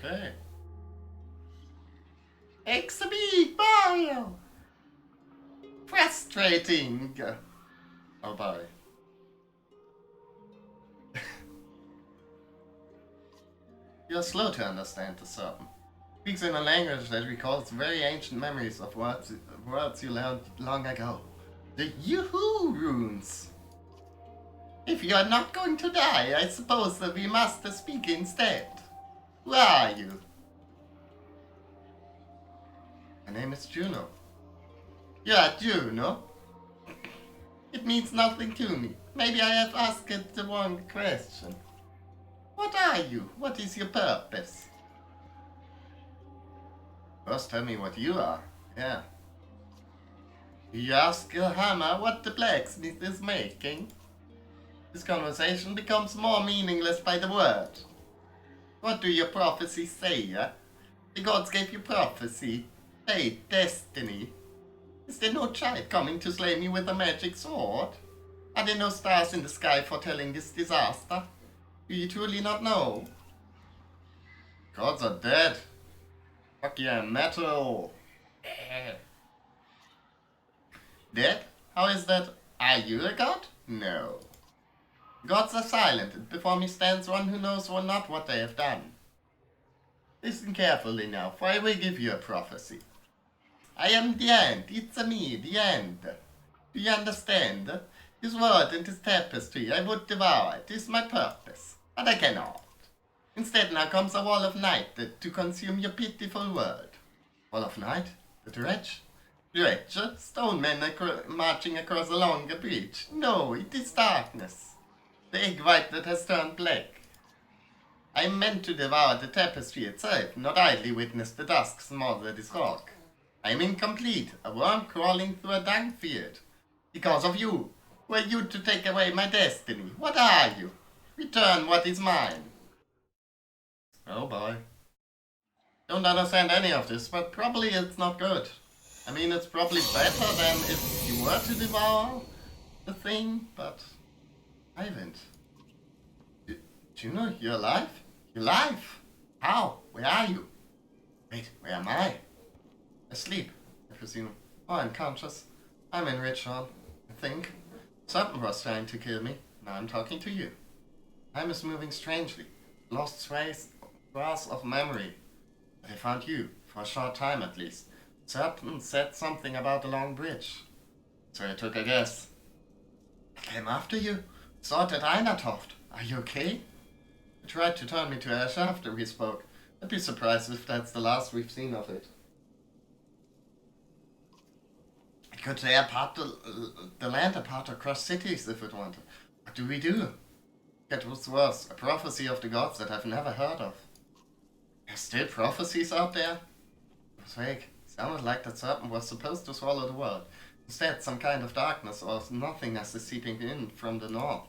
Okay. Examine Mario! Frustrating! Oh boy. You're slow to understand the serpent. Speaks in a language that recalls very ancient memories of words you learned long ago. The Yoo-hoo runes! If you are not going to die, I suppose that we must speak instead. Who are you? My name is Juno. You are Juno? It means nothing to me. Maybe I have asked the wrong question. What are you? What is your purpose? First tell me what you are. Yeah. You ask a hammer what the blacksmith is making. This conversation becomes more meaningless by the word. What do your prophecies say, huh? The gods gave you prophecy, fate, destiny. Is there no child coming to slay me with a magic sword? Are there no stars in the sky foretelling this disaster? Do you truly not know? Gods are dead. Fuck yeah, metal. Dead? How is that? Are you a god? No. Gods are silent, and before me stands one who knows not what they have done. Listen carefully now, for I will give you a prophecy. I am the end, it's a me, the end. Do you understand? This world and this tapestry I would devour, it is my purpose, but I cannot. Instead now comes a wall of night to consume your pitiful world. Wall of night? The dredge? Dredge? Stone men marching across a longer bridge? No, it is darkness. The egg white that has turned black. I am meant to devour the tapestry itself, not idly witness the dusk smother this rock. I am incomplete, a worm crawling through a dung field. Because of you. Were you to take away my destiny? What are you? Return what is mine. Oh boy. Don't understand any of this, but probably it's not good. I mean, it's probably better than if you were to devour the thing, but I haven't. Juno, you're alive? You're alive? How? Where are you? Wait, where am I? Asleep, I presume. Oh, I'm conscious. I'm in ritual, I think. Something was trying to kill me. Now I'm talking to you. Time is moving strangely. Lost trace of memory. But I found you, for a short time at least. Certain said something about the long bridge. So I took a guess. I came after you. Saw it at Einartoughed. Are you okay? He tried to turn me to ash after we spoke. I'd be surprised if that's the last we've seen of it. It could tear apart the land apart across cities if it wanted. What do we do? It was worse, a prophecy of the gods that I've never heard of. There's still prophecies out there? It was vague. Sounded like that serpent was supposed to swallow the world. Instead, some kind of darkness or nothingness is seeping in from the north.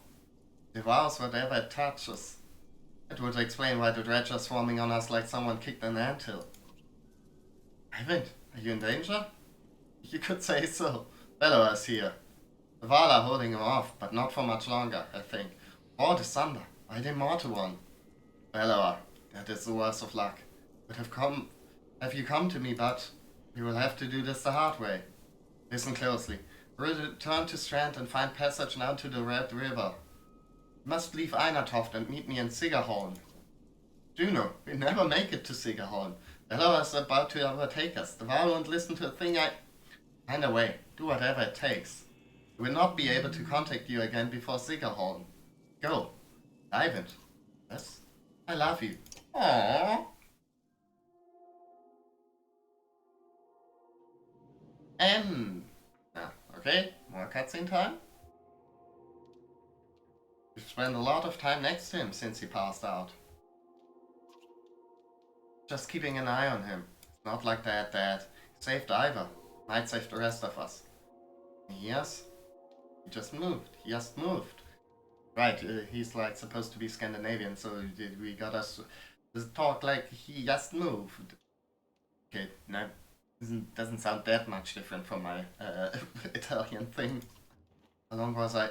Devours whatever it touches. It would explain why the dredge are swarming on us like someone kicked an anthill. Ivan, are you in danger? You could say so. Bellow is here. The Val are holding him off, but not for much longer, I think. Or the Thunder, by the immortal one. Bellower, that is the worst of luck. Have you come to me, but we will have to do this the hard way. Listen closely. Return to Strand and find passage now to the Red River. You must leave Einartoughed and meet me in Sigerholm. Juno, we never make it to Sigerholm. Bellower is about to overtake us. The Val won't listen to a thing Find a way. Do whatever it takes. We will not be able to contact you again before Sigerholm. Go. Ivan. Yes? I love you. Aww. Okay, more cutscene time. We've spent a lot of time next to him since he passed out. Just keeping an eye on him. It's not like that he saved Ivor. Might save the rest of us. Yes? He just moved. Right, he's like supposed to be Scandinavian, so we got us to talk like he just moved. Okay, no, doesn't sound that much different from my Italian thing. How long was I?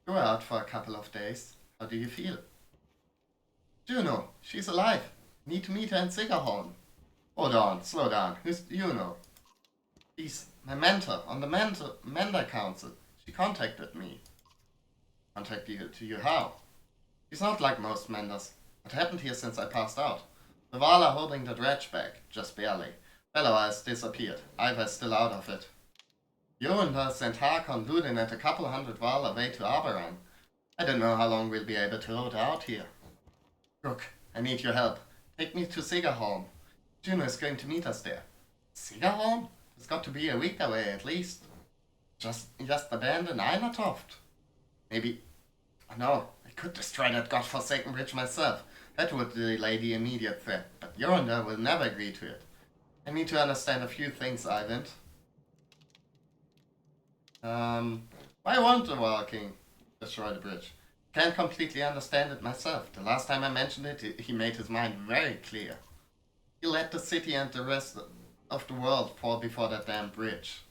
You were out for a couple of days. How do you feel? Juno, she's alive. Need to meet her in Sigerholm. Hold on, slow down. Who's Juno? She's my mentor on the Mender Council. She contacted me. Contact you to you how? She's not like most Menders. What happened here since I passed out? The Vala holding the dredge back, just barely. Bellow has disappeared. Ivar's still out of it. You and her sent Harkon Ludin and a couple hundred Val away to Aberan. I don't know how long we'll be able to hold out here. Look, I need your help. Take me to Sigerholm. Juno is going to meet us there. Sigerholm? It's got to be a week away at least. Just abandon Einartoughed. Maybe... Oh no, I could destroy that godforsaken bridge myself. That would delay the immediate threat, but Yorunda will never agree to it. I need to understand a few things, Ivan. Why won't the War King destroy the bridge? Can't completely understand it myself. The last time I mentioned it, he made his mind very clear. He let the city and the rest of the world fall before that damn bridge.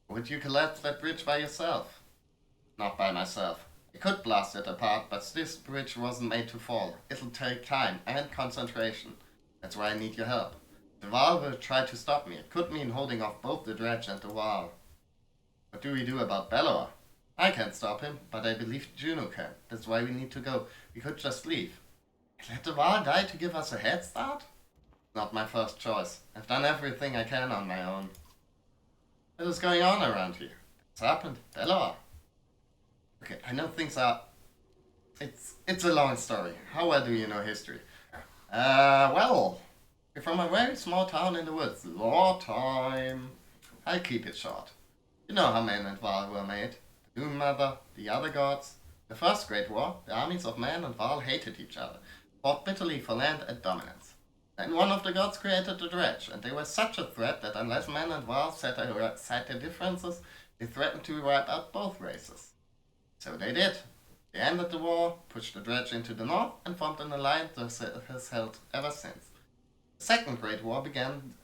Would you collapse that bridge by yourself? Not by myself. I could blast it apart, but this bridge wasn't made to fall. It'll take time and concentration. That's why I need your help. The Val will try to stop me. It could mean holding off both the dredge and the Val. What do we do about Bellower? I can't stop him, but I believe Juno can. That's why we need to go. We could just leave. Let the Val die to give us a head start? Not my first choice. I've done everything I can on my own. What is going on around here? What's happened? Bellower? Okay, I know things are... It's a long story. How well do you know history? Well... We're from a very small town in the woods. War time. I'll keep it short. You know how man and Val were made. The Doom Mother, the other gods. The first Great War, the armies of man and Val hated each other, fought bitterly for land and dominance. Then one of the gods created the dredge, and they were such a threat that unless man and Val set their differences, they threatened to wipe out both races. So they did. They ended the war, pushed the dredge into the north, and formed an alliance that has held ever since. The Second Great War began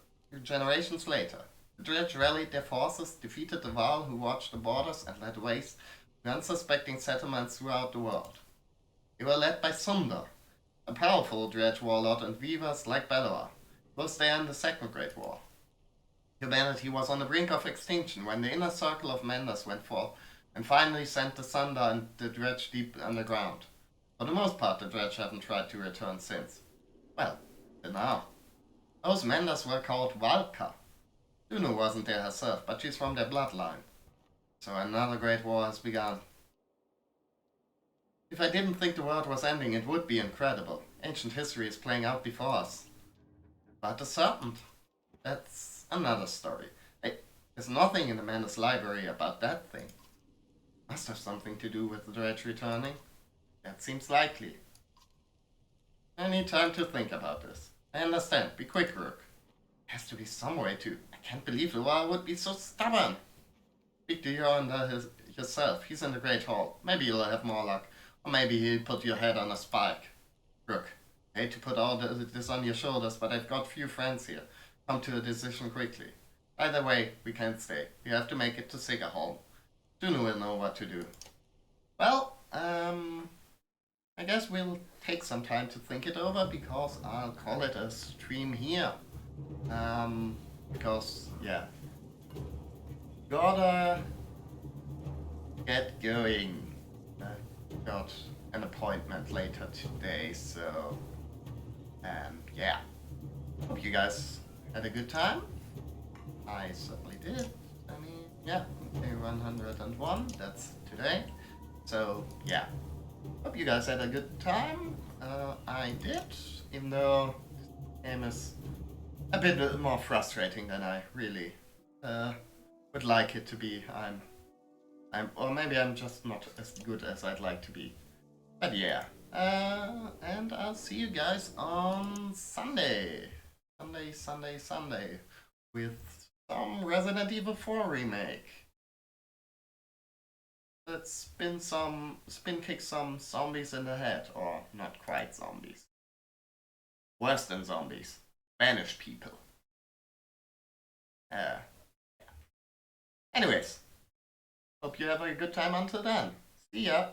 generations later. The Dredge rallied their forces, defeated the Val who watched the borders, and laid waste to unsuspecting settlements throughout the world. They were led by Sundar, a powerful Dredge warlord and weavers like Bellower. He was there in the Second Great War. Humanity was on the brink of extinction when the inner circle of Menders went forth and finally sent the Sundar and the Dredge deep underground. For the most part, the Dredge haven't tried to return since. Well, till now. Those Menders were called Valka. Juno wasn't there herself, but she's from their bloodline. So another great war has begun. If I didn't think the world was ending, it would be incredible. Ancient history is playing out before us. But the serpent, that's another story. There's nothing in the Manus library about that thing. Must have something to do with the Dredge returning. That seems likely. I need time to think about this. I understand. Be quick, Rook. Has to be some way to... I can't believe the Wall would be so stubborn. Speak to Yonder yourself. He's in the Great Hall. Maybe you'll have more luck. Or maybe he'll put your head on a spike. Rook, I hate to put all this on your shoulders, but I've got few friends here. Come to a decision quickly. Either way, we can't stay. We have to make it to Saga Hall. Juno will know what to do. Well, I guess we'll take some time to think it over because I'll call it a stream here. Because, yeah. Gotta get going. Got an appointment later today, so... yeah. Hope you guys had a good time. I certainly did. I mean, yeah. Okay, 101, that's today. So, yeah. Hope you guys had a good time. I did, even though this game is a bit more frustrating than I really would like it to be. Or maybe I'm just not as good as I'd like to be. But yeah. And I'll see you guys on Sunday. Sunday. With some Resident Evil 4 remake. Let's spin kick some zombies in the head. Or not quite zombies. Worse than zombies. Banished people. Yeah. Anyways. Hope you have a good time until then. See ya!